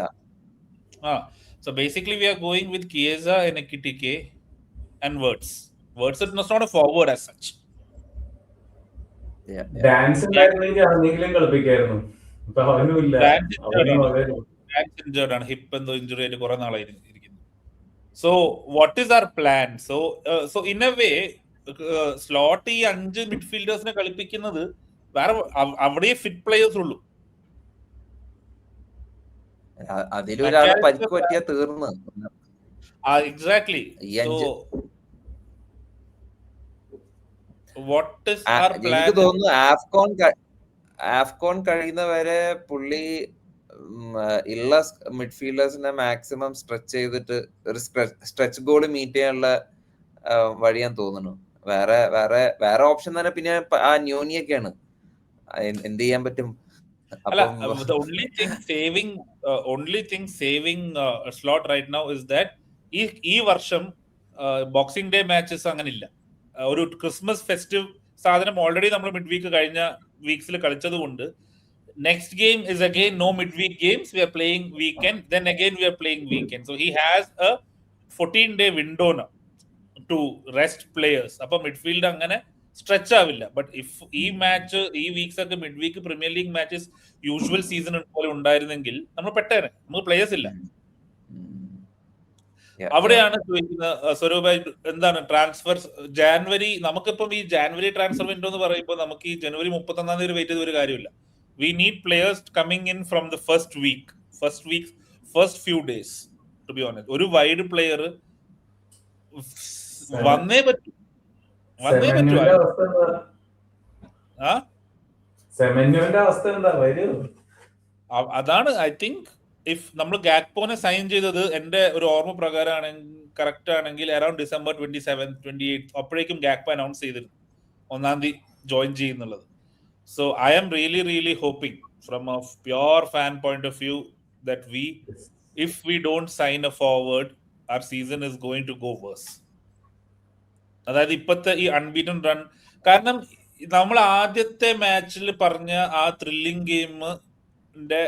So basically we are going with Chiesa and Ekitike and Wirtz. Wirtz is not a forward as such. Dance ഉണ്ടായിരുന്നെങ്കിൽ ആരെങ്കിലും കളിപ്പിക്കായിരുന്നു. ഇപ്പൊ അവനുമില്ല. ഡാൻസ് ഇഞ്ചേർഡ് ആണ്. ഹിപ്പ് എന്തോ ഇഞ്ചുറി ആയിട്ട് കുറെ നാളായി ഇരിക്കുന്നു. So what is our plan? So in a way slot ഈ 5 മിഡ്ഫീൽഡേഴ്സിനെ കളിപ്പിക്കുന്നത് വേറെ അവിടെ ഫിറ്റ് പ്ലേയേഴ്സ് ഉള്ളൂ. അതിലൊരാളെ പരിക്ക് പറ്റിയാ തീർന്ന്. എക്സാക്ട്ലി. എനിക്ക് തോന്നുന്നു ആഫ്കോൺ കഴിയുന്നവരെ പുള്ളി ഉള്ള മിഡ്ഫീൽഡേഴ്സിനെ മാക്സിമം സ്ട്രെച്ച് ചെയ്തിട്ട് ഒരു സ്ട്രെച്ച് ഗോൾ മീറ്റ് ചെയ്യാനുള്ള വഴിയാന്ന് തോന്നുന്നു. വേറെ ഓപ്ഷൻ തന്നെ പിന്നെ ആ ന്യൂനിയൊക്കെയാണ്. എന്ത് ചെയ്യാൻ പറ്റും? The only thing saving slot right now is that ഈ വർഷം ബോക്സിംഗ് ഡേ മാച്ചസ് അങ്ങനെ ഇല്ല. ഒരു ക്രിസ്മസ് ഫെസ്റ്റീവ് സാധനം ഓൾറെഡി നമ്മൾ മിഡ് വീക്ക് കഴിഞ്ഞ വീക്സിൽ കളിച്ചത് കൊണ്ട് next game is again no mid week games. We are playing weekend, then again we are playing weekend. So he has a 14-day window now to rest players. അപ്പൊ midfield അങ്ങനെ stretch ആവില്ല. But if ഈ match ഈ weeks ഒക്കെ mid week premier league matches usual season പോലെ ഉണ്ടായിരുന്നെങ്കിൽ നമ്മൾ പെട്ടേനെ. നമുക്ക് പ്ലേയേഴ്സ് ഇല്ല. അവിടെയാണ് ചോദിക്കുന്നത് സ്വരൂപായി, എന്താണ് ട്രാൻസ്ഫർ ജാനുവരി? നമുക്കിപ്പം ഈ ജാനുവരി ട്രാൻസ്ഫർ വിൻഡോ എന്ന് പറയുമ്പോൾ നമുക്ക് ഈ ജനുവരി 31 തീയതി വെയിറ്റ് ചെയ്ത ഒരു കാര്യമില്ല. We need players coming in from the first few days. To be honest, ഒരു വൈഡ് പ്ലെയർ വന്നേ പറ്റൂ. അതാണ് ഐ തിങ്ക് ഇഫ് നമ്മൾ ഗാക്പോനെ സൈൻ ചെയ്തത് എന്റെ ഒരു ഓർമ്മ പ്രകാരം കറക്റ്റ് ആണെങ്കിൽ അറൌണ്ട് ഡിസംബർ 27, 28 അപ്പോഴേക്കും ഗാക്പോ അനൗൺസ് ചെയ്തിരുന്നു 1 തീയതി join ചെയ്യുന്നുള്ളത്. So I am really hoping from a pure fan point of view that if we don't sign a forward, our season is going to go worse. അതായത് ഇപ്പോഴത്തെ ഈ unbeaten run, കാരണം നമ്മൾ ആദ്യത്തെ മാച്ചിൽ പറഞ്ഞ ആ ത്രില്ലിംഗ് ഗെയിമിന്റെ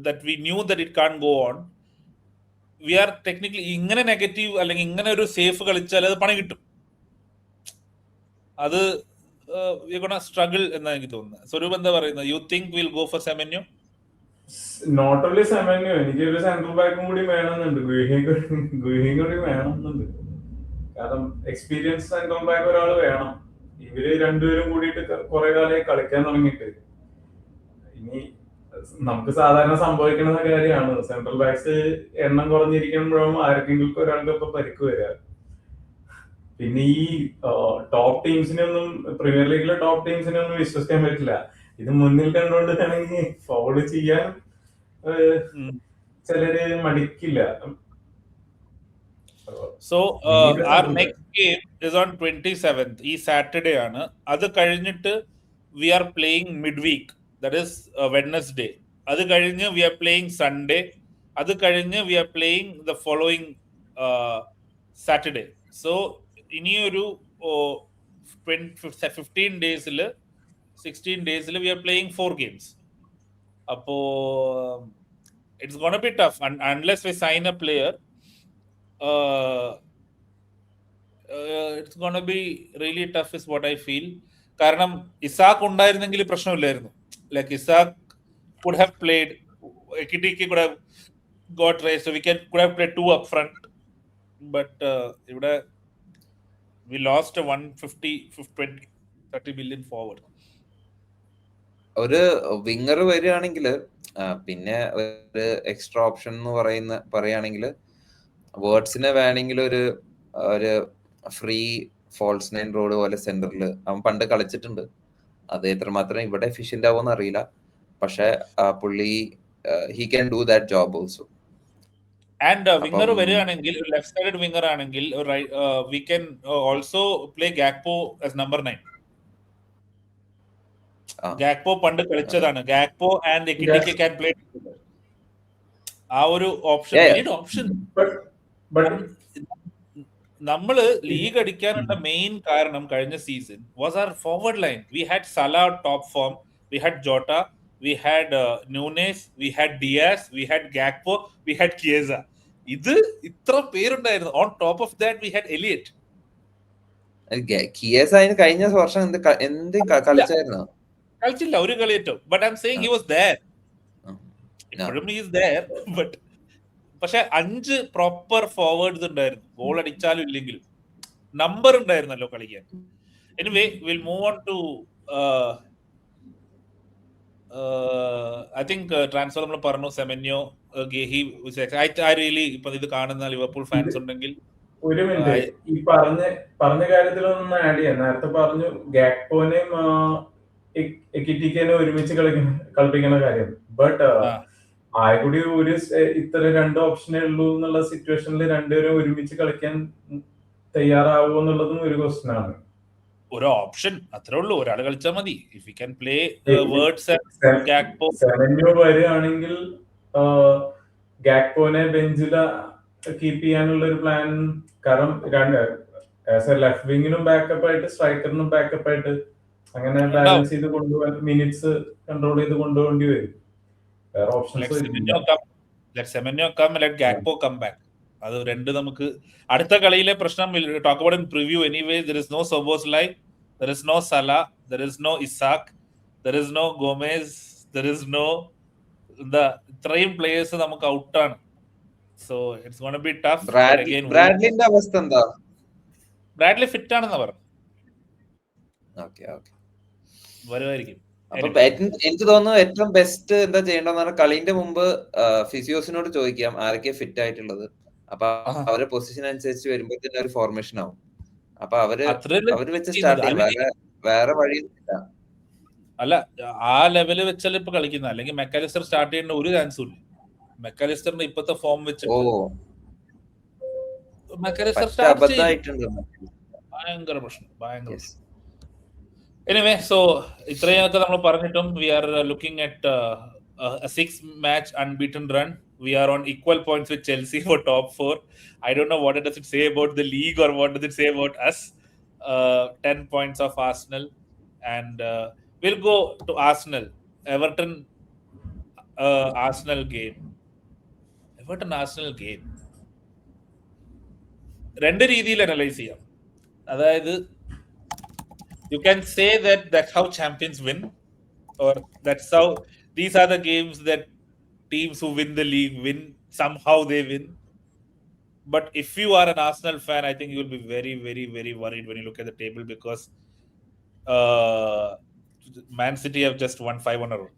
that we knew that it can't go on, we are technically ഇങ്ങനെ നെഗറ്റീവ് അല്ലെങ്കിൽ ഇങ്ങനെ ഒരു സേഫ് കളിച്ചാൽ അത് പണി കിട്ടും. അത് സ്ട്രഗിൾ എന്നാണ് എനിക്ക് തോന്നുന്നത്. സ്വരൂപ് എന്താ പറയുന്നത്? You think will go for Semenyo? Not only Semenyo, എനിക്ക് ഒരു സെൻട്രൽ ബാക്കും കൂടി വേണമെന്നുണ്ട്, ഗുഹിയും കൂടി വേണമെന്നുണ്ട്. കാരണം എക്സ്പീരിയൻസ് സെൻട്രൽ ബാക്ക് ഒരാൾ വേണം. ഇവര് രണ്ടുപേരും കൂടിയിട്ട് കുറെ കാലമായി കളിക്കാൻ തുടങ്ങിയിട്ട്. ഇനി നമുക്ക് സാധാരണ സംഭവിക്കുന്ന കാര്യമാണ്, സെൻട്രൽ ബാക്സ് എണ്ണം കുറഞ്ഞിരിക്കുമ്പോഴും ആർക്കെങ്കിലും ഒരാൾക്ക് ഇപ്പൊ പരിക്ക് വരിക. പിന്നെ ഈ ടോപ്പ് ടീംസിനൊന്നും, പ്രീമിയർ ലീഗിലെ ടോപ്പ് ടീംസിനൊന്നും വിശ്വസിക്കാൻ പറ്റില്ല. ഇത് മുന്നിൽ കണ്ടുകൊണ്ടിട്ടാണെങ്കിൽ ഫൗള് ചെയ്യാൻ ചിലര് മടിക്കില്ല. So our next game is on 27th. ഈ സാറ്റർഡേ ആണ്. അത് കഴിഞ്ഞിട്ട് we are playing midweek, that is Wednesday. അത് കഴിഞ്ഞ് we are playing Sunday. അത് കഴിഞ്ഞ് we are playing the following Saturday. So ഇനിയൊരു 15 ഡേയ്സിൽ 16 ഡേയ്സിൽ we are playing 4 games. അപ്പോ it's gonna be tough unless we sign a player. It's gonna be really tough is what I feel. കാരണം ഇസാക്ക് ഉണ്ടായിരുന്നെങ്കിൽ പ്രശ്നമില്ലായിരുന്നു. Like Isak could have played, Ekitike could have got raised, so we could have played 2 up front. But ഇവിടെ we lost a 150-30 million forward. ഒരു winger വരികയാണെങ്കിൽ, പിന്നെ ഒരു extra option എന്ന് പറയുകയാണെങ്കിൽ വേർഡ്സിനെ വേണമെങ്കിൽ ഒരു ഫ്രീ ഫോൾസ് നൈൻ റോഡ് പോലെ സെന്ററിൽ അവൻ പണ്ട് കളിച്ചിട്ടുണ്ട്. അത് എത്രമാത്രം ഇവിടെ എഫിഷ്യന്റ് ആവുമെന്ന് അറിയില്ല, പക്ഷെ പുള്ളി he can do that job also. And winger വരികയാണെങ്കിൽ, ലെഫ്റ്റ് സൈഡ് വിങ്ങർ ആണെങ്കിൽ we can also play Gakpo as number 9. Gakpo പണ്ട് കളിച്ചതാണ്. Gakpo and Ekitike can play. ആ ഒരു ഓപ്ഷൻ നമ്മള് ലീഗ് അടിക്കാനുള്ള മെയിൻ കാരണം കഴിഞ്ഞ season was our forward line. We had Salah top form, we had Jota, we had Nunez, we had Diaz, we had Gakpo, we had Chiesa. ഇത് ഇത്ര പേരുണ്ടായിരുന്നു. On top of that we had Elliott. Chiesa കഴിഞ്ഞ വർഷം എന്ത് കളിച്ചായിരുന്നു? കളിച്ചില്ല ഒരു കളിയേറ്റവും. But I am saying he was there. ഇപ്പോഴും ഹി ഈസ് ദേർ. ബട്ട് പക്ഷെ 5 പ്രോപ്പർ ഫോർവേഡ്സ് ഉണ്ടായിരുന്നു, ഗോൾ അടിച്ചാലും ഇല്ലെങ്കിലും നമ്പർ ഉണ്ടായിരുന്നല്ലോ കളിക്കാൻ. Anyway will move on to I think transfer നമ്മൾ പറഞ്ഞു. സെമന്യോ, ഗെഹി, ഐ റിയലി ഇപ്പൊ ഇത് കാണുന്ന ലിവർപൂൾ ഫാൻസ് ഉണ്ടെങ്കിൽ ഒരു മിനിറ്റ്, ഈ പറഞ്ഞ കാര്യത്തിലൊന്നും ആഡ് ചെയ്യാം. നേരത്തെ പറഞ്ഞു ഗാക്പോനെയും എക്കിറ്റിക്കേനെ ഒരുമിച്ച് കളിപ്പിക്കുന്ന കാര്യം. ബട്ട് ആയിക്കൂടി ഒരു ഇത്ര 2 ഓപ്ഷനേ ഉള്ളൂ എന്നുള്ള സിറ്റുവേഷനിൽ രണ്ടുപേരും ഒരുമിച്ച് കളിക്കാൻ തയ്യാറാവോ എന്നുള്ളതും ഒരു ക്വസ്റ്റ്യൻ ആണ്. ഒരു ഓപ്ഷൻ അത്രേ ഉള്ളൂ, ഒരാൾ കളിച്ചാൽ മതി. If you can play words Gakpo. Semenyo വരികയാണെങ്കിൽ ഗാക്പോനെ ബെഞ്ചിൽ കീപ്പ് ചെയ്യാനുള്ള ഒരു പ്ലാൻ. കാരണം ലെഫ്റ്റ് വിങ്ങിനും ബാക്കപ്പ് ആയിട്ട് സ്ട്രൈക്കറിനും ബാക്കപ്പ് ആയിട്ട് അങ്ങനെ ബാലൻസ് ചെയ്ത് കൊണ്ടുപോകാൻ, മിനിറ്റ്സ് കൺട്രോൾ ചെയ്ത് കൊണ്ടുപോകേണ്ടി വരും. അത് രണ്ട് നമുക്ക് അടുത്ത കളിയിലെ പ്രശ്നം. Talk about in preview anyway. there is no Szoboszlai, there is no Salah, there is no Isak, there is no Gomez, there is no ഇത്രയും പ്ലേയേഴ്സ് നമുക്ക് ഔട്ടാണ്. So it's gonna be tough. ബ്രാഡ്ലിന്റെ അവസ്ഥ എന്താ? ബ്രാഡ്ലി ഫിറ്റ് ആണെന്ന് പറഞ്ഞു. Okay വരുമായിരിക്കും. എനിക്ക് തോന്നുന്നു ഏറ്റവും ബെസ്റ്റ് എന്താ ചെയ്യേണ്ടതെന്ന്, കളിന്റെ മുമ്പ് ഫിസിയോസിനോട് ചോദിക്കാം ആരൊക്കെ ഫിറ്റ് ആയിട്ടുള്ളത്. അപ്പൊ അവരുടെ പൊസിഷൻ അനുസരിച്ച് വരുമ്പോ തന്നെ ഒരു ഫോർമേഷൻ ആവും. അപ്പൊ അവര് വെച്ച് സ്റ്റാർട്ട് ചെയ്യാം, വേറെ വഴിയില്ല. അല്ല, ആ ലെവല് വെച്ചാൽ ഇപ്പൊ കളിക്കുന്ന. അല്ലെങ്കിൽ മെക്കാലിസ്റ്റർ സ്റ്റാർട്ട് ചെയ്യേണ്ട ഒരു ചാൻസും ഇല്ല. മെക്കാലിസ്റ്ററിന്റെ ഇപ്പത്തെ ഫോം വെച്ചിട്ട് മെക്കാലിസ്റ്റർ ഭയങ്കര പ്രശ്നം, ഭയങ്കര. എനിവേ സോ ഇത്രയൊക്കെ നമ്മൾ പറഞ്ഞിട്ടും we are looking at a 6-match unbeaten run. We are on equal points with Chelsea for top 4. I don't know what does it say about the league or what does it say about us. 10 points of Arsenal, and we'll go to Arsenal. Arsenal game. Arsenal game. രണ്ട് രീതിയിൽ analyse ചെയ്യാം. അതായത് you can say that that's how champions win, or that's how these are the games that teams who win the league win, somehow they win. But if you are an Arsenal fan, I think you will be very, very, very worried when you look at the table, because Man City have just won 5 on a row.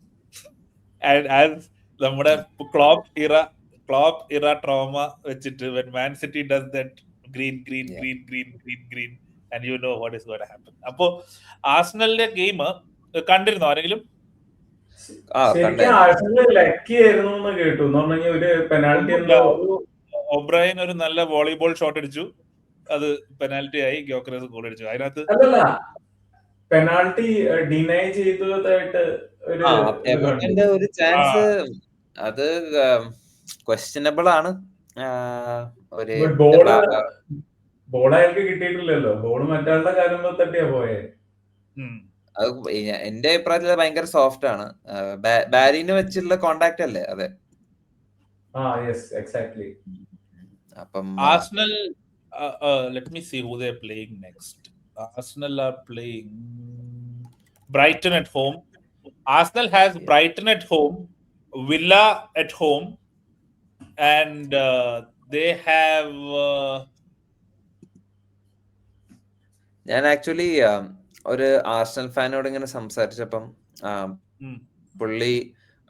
And as നമ്മുടെ Klopp era trauma വെച്ചിട്ട്, when Man City does that green, and you know what is going to happen. അപ്പോ ആർസണലിന്റെ game കണ്ടിരുന്നോ ആരെങ്കിലും? ശരിക്കും Arsenal lucky ആയിരുന്നു എന്ന് കേട്ടു. എന്ന് പറഞ്ഞാൽ ഒരു പെനാൽറ്റി എന്തോ ഒബ്രയൻ ഒരു നല്ല വോളിബോൾ ഷോട്ട് അടിച്ചു, അത് പെനാൽറ്റി ആയി, ഗ്യോക്കറസ് ഗോൾ അടിച്ചു. അതിനകത്ത് അല്ലല്ല, പെനാൽറ്റി ഡിനൈ ചെയ്തതായിട്ട് ഒരു ചാൻസ് അത് ക്വസ്റ്റ്യനബിൾ ആണ്. ബോൾ അയാൾക്ക് കിട്ടിയിട്ടില്ലല്ലോ, ബോൾ മറ്റാളുടെ കാര്യം തട്ടിയാ പോയെ. അത് എന്റെ അഭിപ്രായത്തിൽ ഭയങ്കര സോഫ്റ്റ് ആണ്. ബാരിനെ വെച്ചുള്ള കോണ്ടാക്ട് അല്ലേ? അതെ. അപ്പം Arsenal, let me see who they're playing next. Arsenal are playing Brighton at home. Arsenal has Brighton at home, Villa at home, and they have ഞാൻ ആക്ച്വലി ഒരു ആർസണൽ ഫാനോട് ഇങ്ങനെ സംസാരിച്ചപ്പം പുള്ളി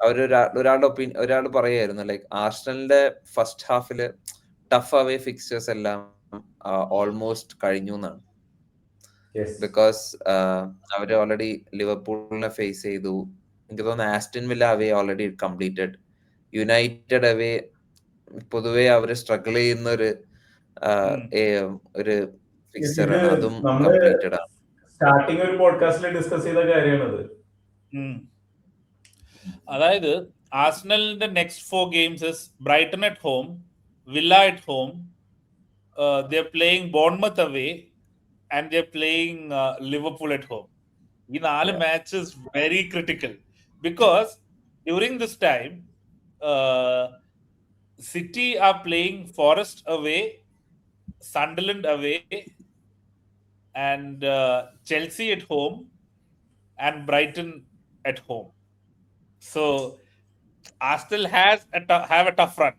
ഒരാളുടെ പറയായിരുന്നു, ലൈക്ക് ആർസണലിന്റെ ഫസ്റ്റ് ഹാഫില് ടഫ് അവേ ഫിക്സ്ചേഴ്സ് എല്ലാം ഓൾമോസ്റ്റ് കഴിഞ്ഞു എന്നാണ്. ബിക്കോസ് അവര് ഓൾറെഡി ലിവർപൂളിനെ ഫേസ് ചെയ്തു. എനിക്ക് തോന്നുന്നു Aston villa away already completed. United away പൊതുവെ അവര് സ്ട്രഗിൾ ചെയ്യുന്ന ഒരു ഫിക്സ്ചർ ആണ്, അതും കംപ്ലീറ്റഡ് ആണ്. സ്റ്റാർട്ടിംഗ് ഒരു പോഡ്കാസ്റ്റിൽ ഡിസ്കസ് ചെയ്ത കാര്യമാണത്. അതായത് ആർസണലിന്റെ next 4 games is Brighton at home, Villa at home, they're playing Bournemouth away, and they're playing Liverpool at home. ഈ 4 matches very critical, because during this time City are playing Forest away, Sunderland away, and Chelsea at home, and Brighton at home. So Arsenal have a tough run.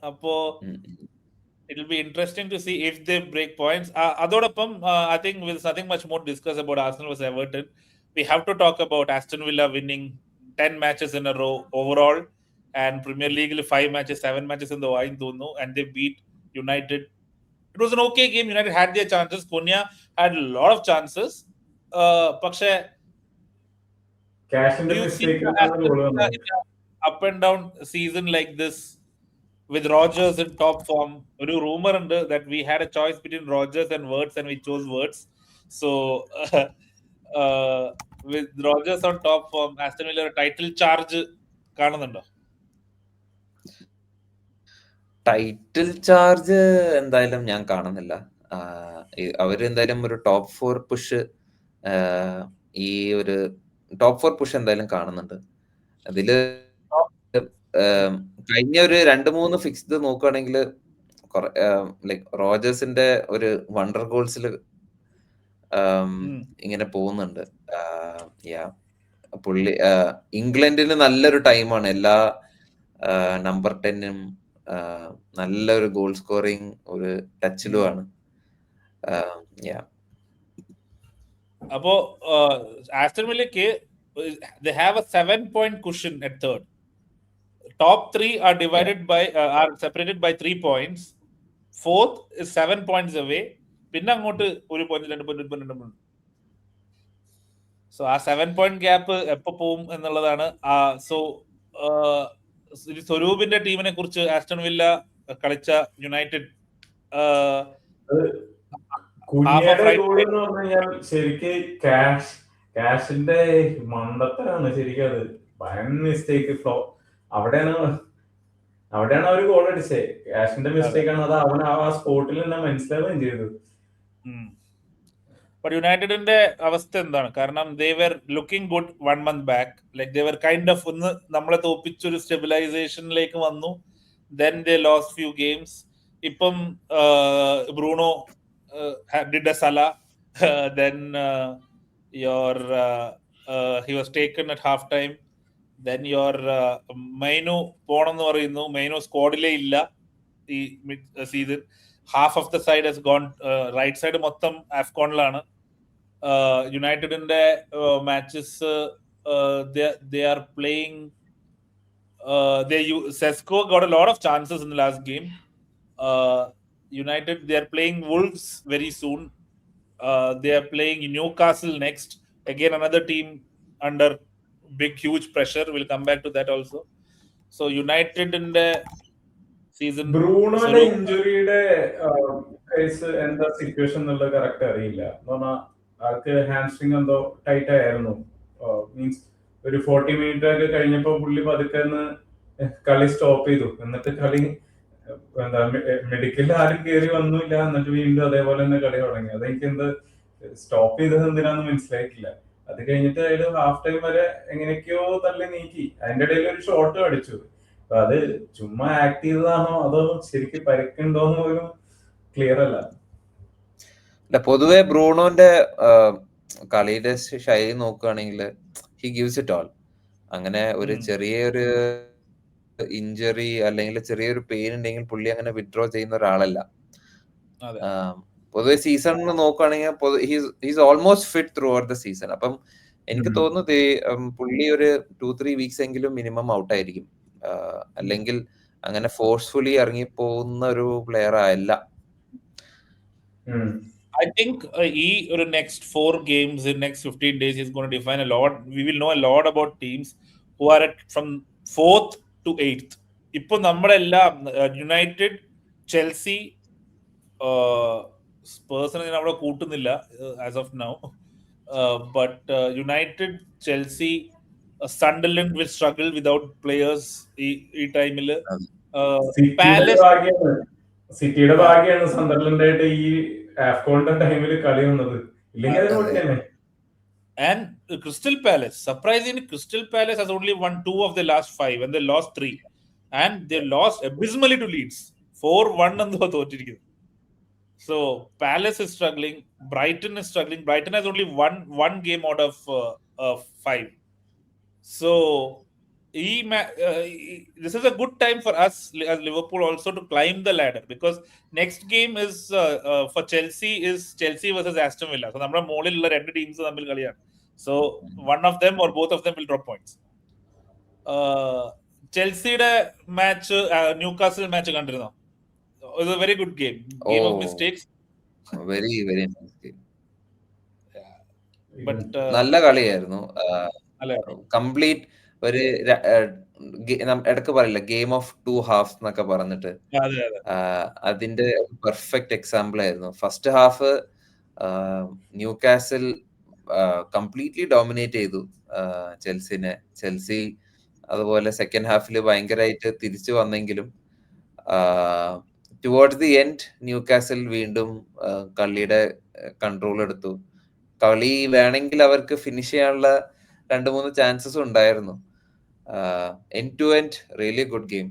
Appo it'll be interesting to see if they break points. Adodappam, I think with nothing much more to discuss about Arsenal versus Everton, we have to talk about Aston Villa winning 10 matches in a row overall, and Premier League 5 matches, 7 matches in the wine thonu, and they beat United. It was an okay game. United had their chances. Konya had a lot of chances. പക്ഷേ up and down season like this with Rodgers in top form, ഒരു rumor ഉണ്ട് that we had a choice between Rodgers and Wirtz, and we chose Wirtz. So with Rodgers on top form, Aston Villa title charge കാണുന്നുണ്ടോ? Title charge എന്തായാലും ഞാൻ കാണുന്നില്ല. അവരെന്തായാലും ഒരു top 4 push, ഈ ഒരു ടോപ്പ് 4 പുഷ് എന്തായാലും കാണുന്നുണ്ട്. അതില് കഴിഞ്ഞ ഒരു 2-3 ഫിക്സ് നോക്കുകയാണെങ്കിൽ ലൈക് റോജേഴ്സിന്റെ ഒരു വണ്ടർ ഗോൾസിൽ ഇങ്ങനെ പോകുന്നുണ്ട്. പുള്ളി ഇംഗ്ലണ്ടിന് നല്ലൊരു ടൈമാണ്. എല്ലാ നമ്പർ 10-നും നല്ലൊരു ഗോൾ സ്കോറിങ് ഒരു ടച്ചിലുമാണ്. അപ്പോ Aston വില്ലയ്ക്ക് they have a 7-point cushion at third. Top 3 are divided by are separated by 3 points. Fourth is 7 points away. പിന്നെ അങ്ങോട്ട് 1 point 2 point 2 point. സോ ആ 7-point ഗ്യാപ്പ് എപ്പോ പോവും എന്നുള്ളതാണ്. സോ സ്വരൂപിന്റെ ടീമിനെ കുറിച്ച് ആസ്റ്റൺ വില്ല കളിച്ച യുണൈറ്റഡ് ശരിക്കും കാഷിന്റെ മണ്ടത്തരാണ് ശരിക്കും. അത് ഭയങ്കര മിസ്റ്റേക്ക് ഫ്ലോ. അവിടെയാണ് അവർ ഗോൾ അടിച്ചേ. കാഷിന്റെ മിസ്റ്റേക്ക് ആണ്. അത് അവൻ ആ സ്പോട്ടിൽ തന്നെ മനസ്സിലാവുകയും ചെയ്തു. യുണൈറ്റഡിന്റെ അവസ്ഥ എന്താണ്? കാരണം they were looking good 1 month back. Like they were kind of ഒന്ന് നമ്മളെ തോപ്പിച്ചൊരു സ്റ്റെബിലൈസേഷനിലേക്ക് വന്നു. Then they lost few games. ഇപ്പം Bruno did a Salah. Then your he was taken at half time. Then your Mainoo പോണെന്ന് പറയുന്നു. Mainoo സ്ക്വാഡിലേ ഇല്ല ഈ season. Half of the side has gone. Right side മൊത്തം ആഫ്കോണിലാണ്. യുണൈറ്റഡിന്റെ matches they are playing. Sesko got a lot of chances in the last game. United, they are playing Wolves very soon. They are playing Newcastle next. Again, another team under big huge pressure. We'll come back to that also. So United in the season. ബ്രൂണോയുടെ ഇഞ്ചുറിയുടെ case എന്താ situation എന്നുള്ളത് correct അറിയില്ല. എന്ന് പറഞ്ഞാൽ ആൾക്ക് hamstring എന്തോ tight ആയിരുന്നു. മീൻസ് ഒരു 40 മിനിറ്റ് ഒക്കെ കഴിഞ്ഞപ്പോ പുള്ളി പതുക്കെ കളി സ്റ്റോപ്പ് ചെയ്തു. എന്നിട്ട് കളി എന്താ മെഡിക്കലിൽ ആരും കയറി വന്നില്ല. എന്നിട്ട് വീണ്ടും അതേപോലെ തന്നെ കളി തുടങ്ങി. അതെനിക്ക് എന്ത് സ്റ്റോപ്പ് ചെയ്തത് എന്തിനാന്ന് മനസ്സിലായിട്ടില്ല. അത് കഴിഞ്ഞിട്ട് അതിൽ ഹാഫ് ടൈം വരെ എങ്ങനെയൊക്കെയോ തള്ളി നീക്കി. അതിന്റെ ഇടയിൽ ഒരു ഷോട്ട് അടിച്ചു. അപ്പൊ അത് ചുമ്മാ ആക്ട് ചെയ്തതാണോ അതോ ശരിക്കും പരിക്കുണ്ടോന്ന് പോലും ക്ലിയർ അല്ല. പൊതുവെ ബ്രൂണോന്റെ കളിയുടെ ശൈലി നോക്കുകയാണെങ്കിൽ ഹി ഗിവ്സ് ഇറ്റ് ഓൾ. അങ്ങനെ ഒരു ചെറിയൊരു ഇഞ്ചറി അല്ലെങ്കിൽ ചെറിയൊരു പെയിൻ ഉണ്ടെങ്കിൽ പുള്ളി അങ്ങനെ വിഡ്രോ ചെയ്യുന്ന ഒരാളല്ല. പൊതുവെ സീസൺ നോക്കുകയാണെങ്കിൽ he's almost fit through out the season. അപ്പം എനിക്ക് തോന്നുന്നത് പുള്ളി ഒരു 2-3 വീക്സ് എങ്കിലും മിനിമം ഔട്ട് ആയിരിക്കും. അല്ലെങ്കിൽ അങ്ങനെ ഫോഴ്സ്ഫുള്ളി ഇറങ്ങി പോകുന്ന ഒരു പ്ലെയർ അല്ല. I think next 4 games in next 15 days is going to define a lot. We will know a lot about teams who are from 4th to 8th. ഇപ്പൊ നമ്മളെല്ലാം യുണൈറ്റഡ്, ചെൽസി, സ്പേഴ്സിനെ ഞാൻ അവിടെ കൂട്ടുന്നില്ല as of now. But United, Chelsea, Sunderland will struggle without players ഈ ടൈമിൽ. സിറ്റിയുടെ ഭാഗ്യമാണ് സണ്ടർലൻഡ് ആയിട്ട് ഈ ആഫ്കോണിന്റെ ടൈമിൽ കളി വന്നത്. ഇല്ലെങ്കിൽ and Crystal Palace, surprisingly Crystal Palace has only won 2 of the last 5 and they lost 3 and they lost abysmally to Leeds 4-1 എന്തോ തോറ്റിരിക്കുന്നു. So Palace is struggling, Brighton is struggling. Brighton has only one game out of 5. So this is a good time for us as Liverpool also to climb the ladder, because next game is for Chelsea versus Aston Villa. So നമ്മുടെ മുകളിലുള്ള 2 teams തമ്മിൽ കളിയാണ്. So one of them or both of them will drop points. ചെൽസിയുടെ match, Newcastle match കണ്ടിരുന്നോ? It was a very good game of mistakes. Very nice game. But നല്ല കളിയായിരുന്നു. Complete ഒരു ഇടക്ക് പറയില്ല ഗെയിം ഓഫ് 2 halves എന്നൊക്കെ പറഞ്ഞിട്ട്, അതിന്റെ പെർഫെക്റ്റ് എക്സാമ്പിൾ ആയിരുന്നു. First half Newcastle completely dominate ചെയ്തു ചെൽസിനെ. ചെൽസി അതുപോലെ സെക്കൻഡ് ഹാഫിൽ ഭയങ്കരമായിട്ട് തിരിച്ചു വന്നെങ്കിലും ടുവേർഡ്സ് ദി എൻഡ് ന്യൂകാസിൽ വീണ്ടും കളിയുടെ കൺട്രോൾ എടുത്തു. കളി വേണമെങ്കിൽ അവർക്ക് ഫിനിഷ് ചെയ്യാനുള്ള 2-3 ചാൻസസ് ഉണ്ടായിരുന്നു. end to end really good game.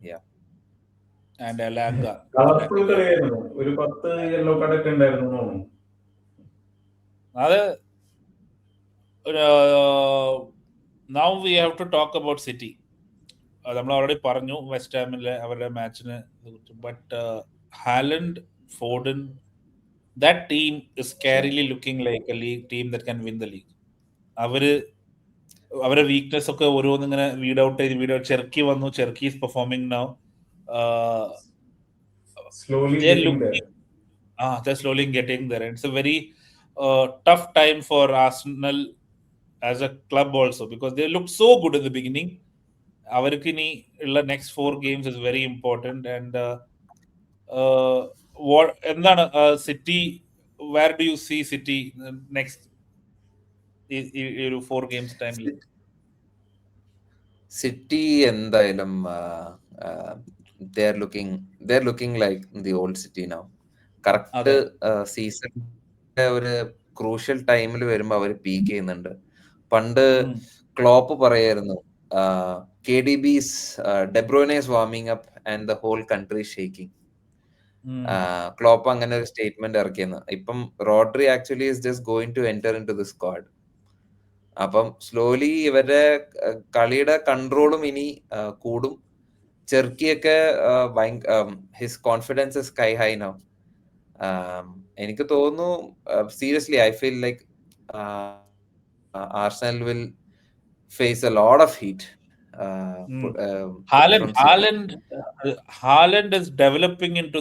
Yeah. And Alanga colourful കളിയായിരുന്നു. ഒരു 10 യെല്ലോ കാർഡ് ഒക്കെ ഉണ്ടായിരുന്നു തോന്നുന്നു. അത് now we have to talk about City. നമ്മൾ ഓൾറെഡി പറഞ്ഞു വെസ്റ്റ് ഹാമിലെ അവരുടെ മാച്ചിന്. But Haaland, Foden, that team is scarily looking like a league team that can win the league. അവരുടെ വീക്ക്നെസ് ഒക്കെ ഓരോന്നിങ്ങനെ വീഡ് ഔട്ട് ചെയ്ത് ചെർക്കി വന്നു. Cherki is performing now. They're slowly getting there. And it's a very tough time for Arsenal as a club also, because they looked so good in the beginning. അവർക്ക് ഇനി ഉള്ള next 4 games is very important. And എന്താണ് city, where do you see City next? ഈ ഒരു 4 games ടൈമിൽ? City എന്തായാലും they're looking like the old city now. Correct സീസണിന്റെ ഒരു ക്രൂഷ്യൽ ടൈമിൽ വരുമ്പോ അവര് പീക്ക് ചെയ്യുന്നുണ്ട്. പണ്ട് ക്ലോപ്പ് പറയായിരുന്നു KDB's De Bruyne is warming up and the whole country is shaking. Klopp അങ്ങനെ ഒരു സ്റ്റേറ്റ്മെന്റ് ഇറക്കിയെന്ന്. ഇപ്പം Rodri actually is just going to enter into the squad. അപ്പം സ്ലോലി ഇവരുടെ കളിയുടെ കൺട്രോളും ഇനി കൂടും. ചെർക്കിയൊക്കെ his confidence is sky high now. എനിക്ക് തോന്നുന്നു seriously I feel like Arsenal will face a lot of heat. Haaland is developing into,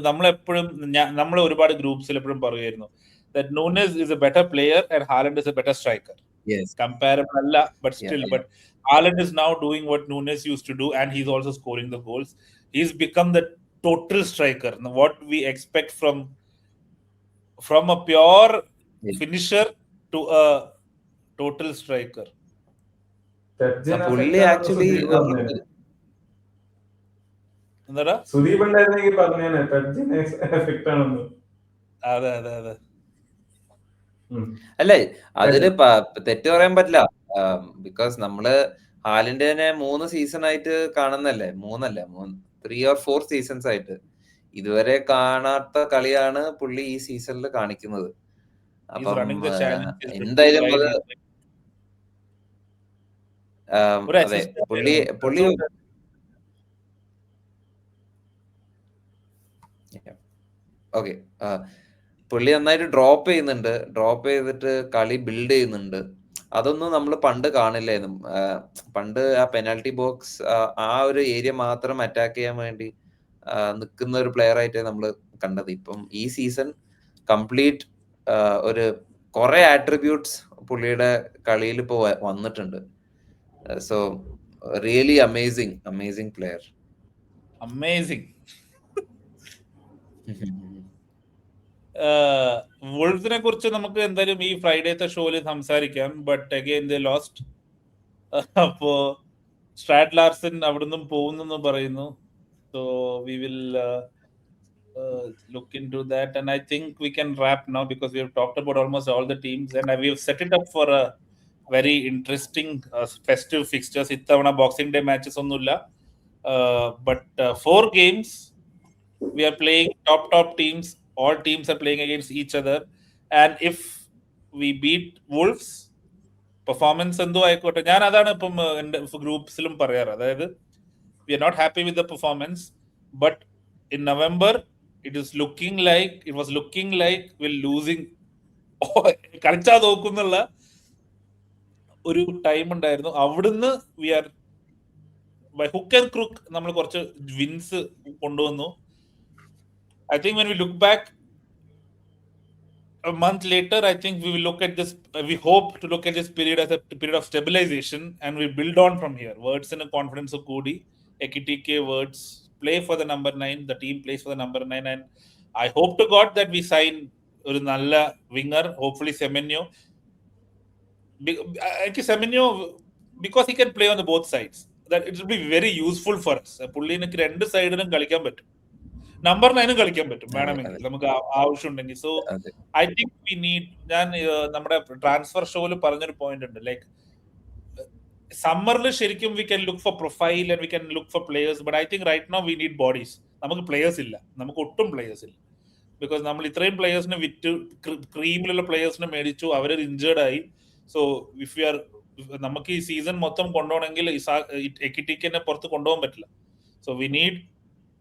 നമ്മൾ ഒരുപാട് ഗ്രൂപ്പ്സിൽ എപ്പോഴും പറയുമായിരുന്നു that Nunes is a better player and Haaland is a better striker. Yes. Comparable alla, but still, but Haaland is now doing what Nunes used to do, and he's also scoring the goals. He's become the total striker. What we expect from a pure finisher to a total striker. പുള്ളി actually എന്താ സുദീപ് ഉണ്ടായിരുന്നെങ്കിൽ പറഞ്ഞേനെ പെപ്ജിന് effect ആണെന്ന്. അതെ അല്ലേ, അതിന് തെറ്റ് പറയാൻ പറ്റില്ല. ബിക്കോസ് നമ്മള് ഹാലൻഡിനെ 3 സീസൺ ആയിട്ട് കാണുന്നല്ലേ, 3 or 4 സീസൺസ് ആയിട്ട് ഇതുവരെ കാണാത്ത കളിയാണ് പുള്ളി ഈ സീസണിൽ കാണിക്കുന്നത്. അപ്പം എന്തായാലും അത് അതെ, പുള്ളി ഓക്കെ പുള്ളി നന്നായിട്ട് ഡ്രോപ്പ് ചെയ്തിട്ട് കളി ബിൽഡ് ചെയ്യുന്നുണ്ട്. അതൊന്നും നമ്മൾ പണ്ട് കാണില്ലായിരുന്നു. പണ്ട് ആ പെനാൽറ്റി ബോക്സ് ആ ഒരു ഏരിയ മാത്രം അറ്റാക്ക് ചെയ്യാൻ വേണ്ടി നിൽക്കുന്ന ഒരു പ്ലെയർ ആയിട്ടാണ് നമ്മൾ കണ്ടത്. ഇപ്പം ഈ സീസൺ കംപ്ലീറ്റ് ഒരു കുറെ ആട്രിബ്യൂട്ട്സ് പുള്ളിയുടെ കളിയിൽ ഇപ്പോൾ വന്നിട്ടുണ്ട്. So really amazing player. Amazing. വോൾഫ്സിനെ കുറിച്ച് നമുക്ക് എന്തായാലും ഈ ഫ്രൈഡേത്തെ ഷോയിൽ സംസാരിക്കാം. But again they lost. അപ്പോ സ്ട്രാറ്റ് ലാർസൻ അവിടുന്ന് പോകുന്നെന്ന് പറയുന്നു. So we will look into that, and I think we can wrap now because we have talked about almost all the teams, and we have set it up for a very interesting festive fixtures. Ittavana boxing day matches onnulla, but 4 games we are playing top teams. All teams are playing against each other, and if we beat Wolves, performance എന്തോ ആയിക്കോട്ടെ, ഞാൻ അതാണ് ഇപ്പം എൻ്റെ ഗ്രൂപ്പ്സിലും പറയാറ്. അതായത് we are not happy with the performance, but in November it was looking like we're losing. കളിച്ചാ നോക്കുന്നുള്ള ഒരു ടൈം ഉണ്ടായിരുന്നു. അവിടുന്ന് we are by hook and crook നമ്മൾ കുറച്ച് വിൻസ് കൊണ്ടുവന്നു. I think when we look back a month later, I think we will look at this, we hope to look at this period as a period of stabilization, and we build on from here. Words in a confidence of Cody, Ekitike words, play for the number 9, the team plays for the number 9, and I hope to God that we sign a nalla winger, hopefully Semenyo. Because he can play on the both sides, that it will be very useful for us. പുള്ളിനക്ക് രണ്ട് സൈഡിലും കളിക്കാൻ പറ്റും, number 9 കളിക്കാൻ പറ്റും വേണമെങ്കിൽ, നമുക്ക് ആവശ്യമുണ്ടെങ്കിൽ. So I think we need, ഞാൻ നമ്മുടെ ട്രാൻസ്ഫർ ഷോയിൽ പറഞ്ഞൊരു പോയിന്റ് ഉണ്ട്, ലൈക്ക് സമ്മറിൽ ശരിക്കും we can look for profile and we can look for players, but I think right now we need bodies. നമുക്ക് പ്ലേയേഴ്സ് ഇല്ല, നമുക്ക് ഒട്ടും പ്ലേയേഴ്സ് ഇല്ല. ബിക്കോസ് നമ്മൾ ഇത്രയും പ്ലേയേഴ്സിനെ വിറ്റ്, ക്രീമിലുള്ള പ്ലേയേഴ്സിനെ മേടിച്ചു, അവർ ഇഞ്ചേർഡ് ആയി. സോ ഇഫ് യു ആർ, നമുക്ക് ഈ സീസൺ മൊത്തം കൊണ്ടുപോകണമെങ്കിൽ എക്കിറ്റിക്കിനെ പുറത്ത് കൊണ്ടുപോകാൻ പറ്റില്ല. So we need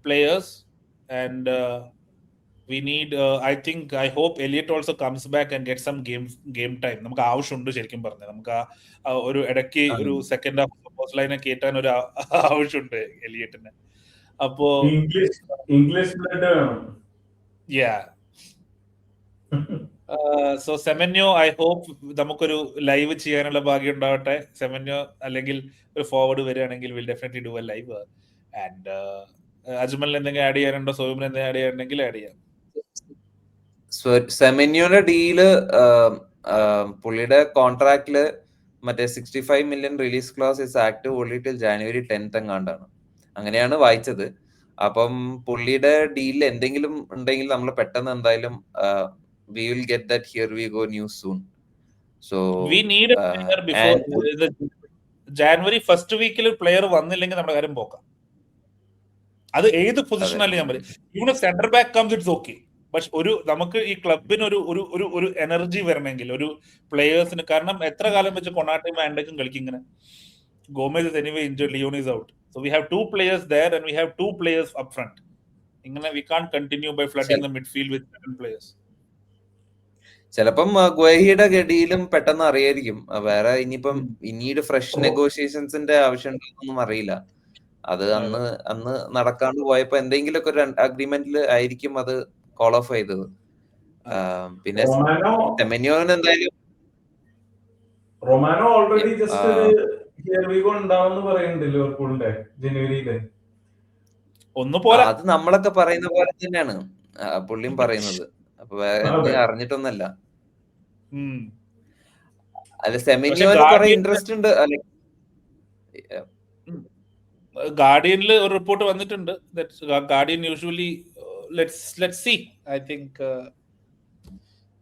players. And we need, I hope Elliot also comes back and gets some game time. നമുക്ക് ആവശ്യമുണ്ട് ശരിക്കും പറഞ്ഞാൽ. നമുക്ക് ഒരു ഇടയ്ക്ക് ഒരു സെക്കൻഡ് ഹാഫ് സപ്പോസ് ലൈനെ കേറ്റാൻ ഒരു ആവശ്യമുണ്ട് എലിയറ്റിന്. അപ്പോ ഇംഗ്ലീഷ് ബ്ലഡ് വേണം. സോ സെമന്യോ, ഐ ഹോപ്പ് നമുക്കൊരു ലൈവ് ചെയ്യാനുള്ള ഭാഗ്യം ഉണ്ടാവട്ടെ. സെമന്യോ അല്ലെങ്കിൽ ഒരു ഫോർവേഡ് വരികയാണെങ്കിൽ will definitely do a live. And അജ്മലിന് എന്തെങ്കിലും ആഡ് ചെയ്യാനുണ്ടോ, സോയിമിന് എന്തെങ്കിലും ആഡ് ചെയ്യാനുണ്ടെങ്കിൽ ആഡ് ചെയ്യാം. സെമന്യോയുടെ ഡീല് പുള്ളിയുടെ കോൺട്രാക്റ്റില് മറ്റേ 65 million release clause is active only till January 10th എങ്ങാണ്ടാണ്, അങ്ങനെയാണ് വായിച്ചത്. അപ്പം പുള്ളിയുടെ ഡീലിൽ എന്തെങ്കിലും ഉണ്ടെങ്കിൽ നമ്മൾ പെട്ടെന്ന് എന്തായാലും we will get that here we go news soon. So we need a player before the January first weekil player വന്നില്ലെങ്കിൽ നമ്മുടെ കാര്യം പോക്കാം. അത് ഏത് പൊസിഷനാലും ഞാൻ പറയും. ഇവിടെ centre back comes it's okay, പക്ഷെ നമുക്ക് ഈ ക്ലബിന് ഒരു എനർജി വരണമെങ്കിൽ ഒരു പ്ലേയേഴ്സിന്, കാരണം എത്ര കാലം വെച്ച് കൊണാട്ടയും വാൻഡേക്കും കളിക്കും ഇങ്ങനെ. Gomez is anyway injured, Leon is out, so we have 2 players there and we have 2 players up front. ഇങ്ങനെ we can't continue by flooding the midfield with 7 players. ചിലപ്പം ഗുവഹിയുടെ ഗഡിയിലും പെട്ടെന്ന് അറിയായിരിക്കും. വേറെ ഇനിയിപ്പം പിന്നീട് ഫ്രഷ് നെഗോഷിയേഷൻസിന്റെ ആവശ്യം ഉണ്ടോന്നൊന്നും അറിയില്ല. അത് അന്ന് നടക്കാണ്ട് പോയപ്പോ എന്തെങ്കിലുമൊക്കെ ഒരു അഗ്രിമെന്റിൽ ആയിരിക്കും അത് കോൾ ഓഫ് ചെയ്തത്. പിന്നെ സെമന്യോന് എന്തായാലും Romano already just here we go ഉണ്ടാവുമെന്ന് പറയുന്നുണ്ട് ലിവർപൂളിന്റെ ജനുവരിയില്. അത് നമ്മളൊക്കെ പറയുന്ന പോലെ തന്നെയാണ് പുള്ളിയും പറയുന്നത്. അപ്പൊ വേറെ അറിഞ്ഞിട്ടൊന്നല്ല. അല്ല, സെമിനിയോന് കുറെ ഇൻട്രസ്റ്റ് ഉണ്ട്. ഗാർഡിയനിൽ ഒരു റിപ്പോർട്ട് വന്നിട്ടുണ്ട്. Guardian usually let's see, I think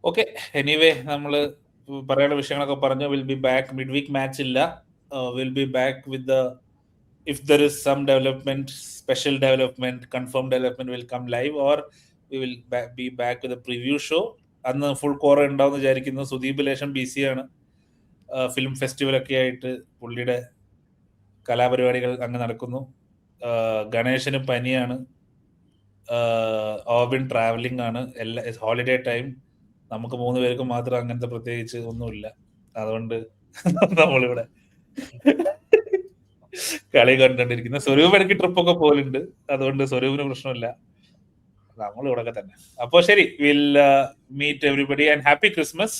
okay. Anyway നമ്മള് പറയാനുള്ള വിഷയങ്ങളൊക്കെ പറഞ്ഞു. Will be back. Mid week match ഇല്ല. Will be back with the if there is some development, special development, confirmed development will come live, or we will be back with a preview show. അന്ന് full core ഉണ്ടാവും വിചാരിക്കുന്നു. സുദീപ് ലേശം BC ആണ്, film festival ഒക്കെ ആയിട്ട് പുള്ളിയുടെ കലാപരിപാടികൾ അങ്ങ് നടക്കുന്നു. ഗണേശന് പനിയാണ്, ഓബിൻ ട്രാവലിംഗ് ആണ്, എല്ലാ ഹോളിഡേ ടൈം. നമുക്ക് 3 പേർക്ക് മാത്രം അങ്ങനത്തെ പ്രത്യേകിച്ച് ഒന്നുമില്ല. അതുകൊണ്ട് നമ്മളിവിടെ കളി കണ്ടിരിക്കുന്ന. സ്വരൂപ് ഇടയ്ക്ക് ട്രിപ്പൊക്കെ പോലുണ്ട്, അതുകൊണ്ട് സ്വരൂപിന് പ്രശ്നമില്ല. നമ്മൾ ഇവിടെ തന്നെ. അപ്പൊ ശരി, will meet everybody and happy Christmas.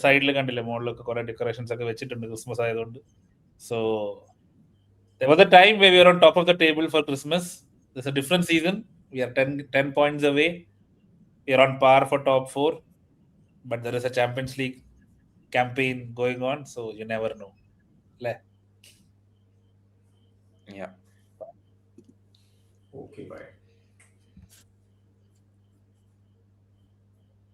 സൈഡിൽ കണ്ടില്ലേ, മുകളിലൊക്കെ കുറെ ഡെക്കറേഷൻസ് ഒക്കെ വെച്ചിട്ടുണ്ട് ക്രിസ്മസ് ആയതുകൊണ്ട്. So there was a time where we were on top of the table for Christmas. There's a different season. We are 10 points away. We are on par for top 4, but there is a Champions League campaign going on, so you never know. Yeah. Okay, bye.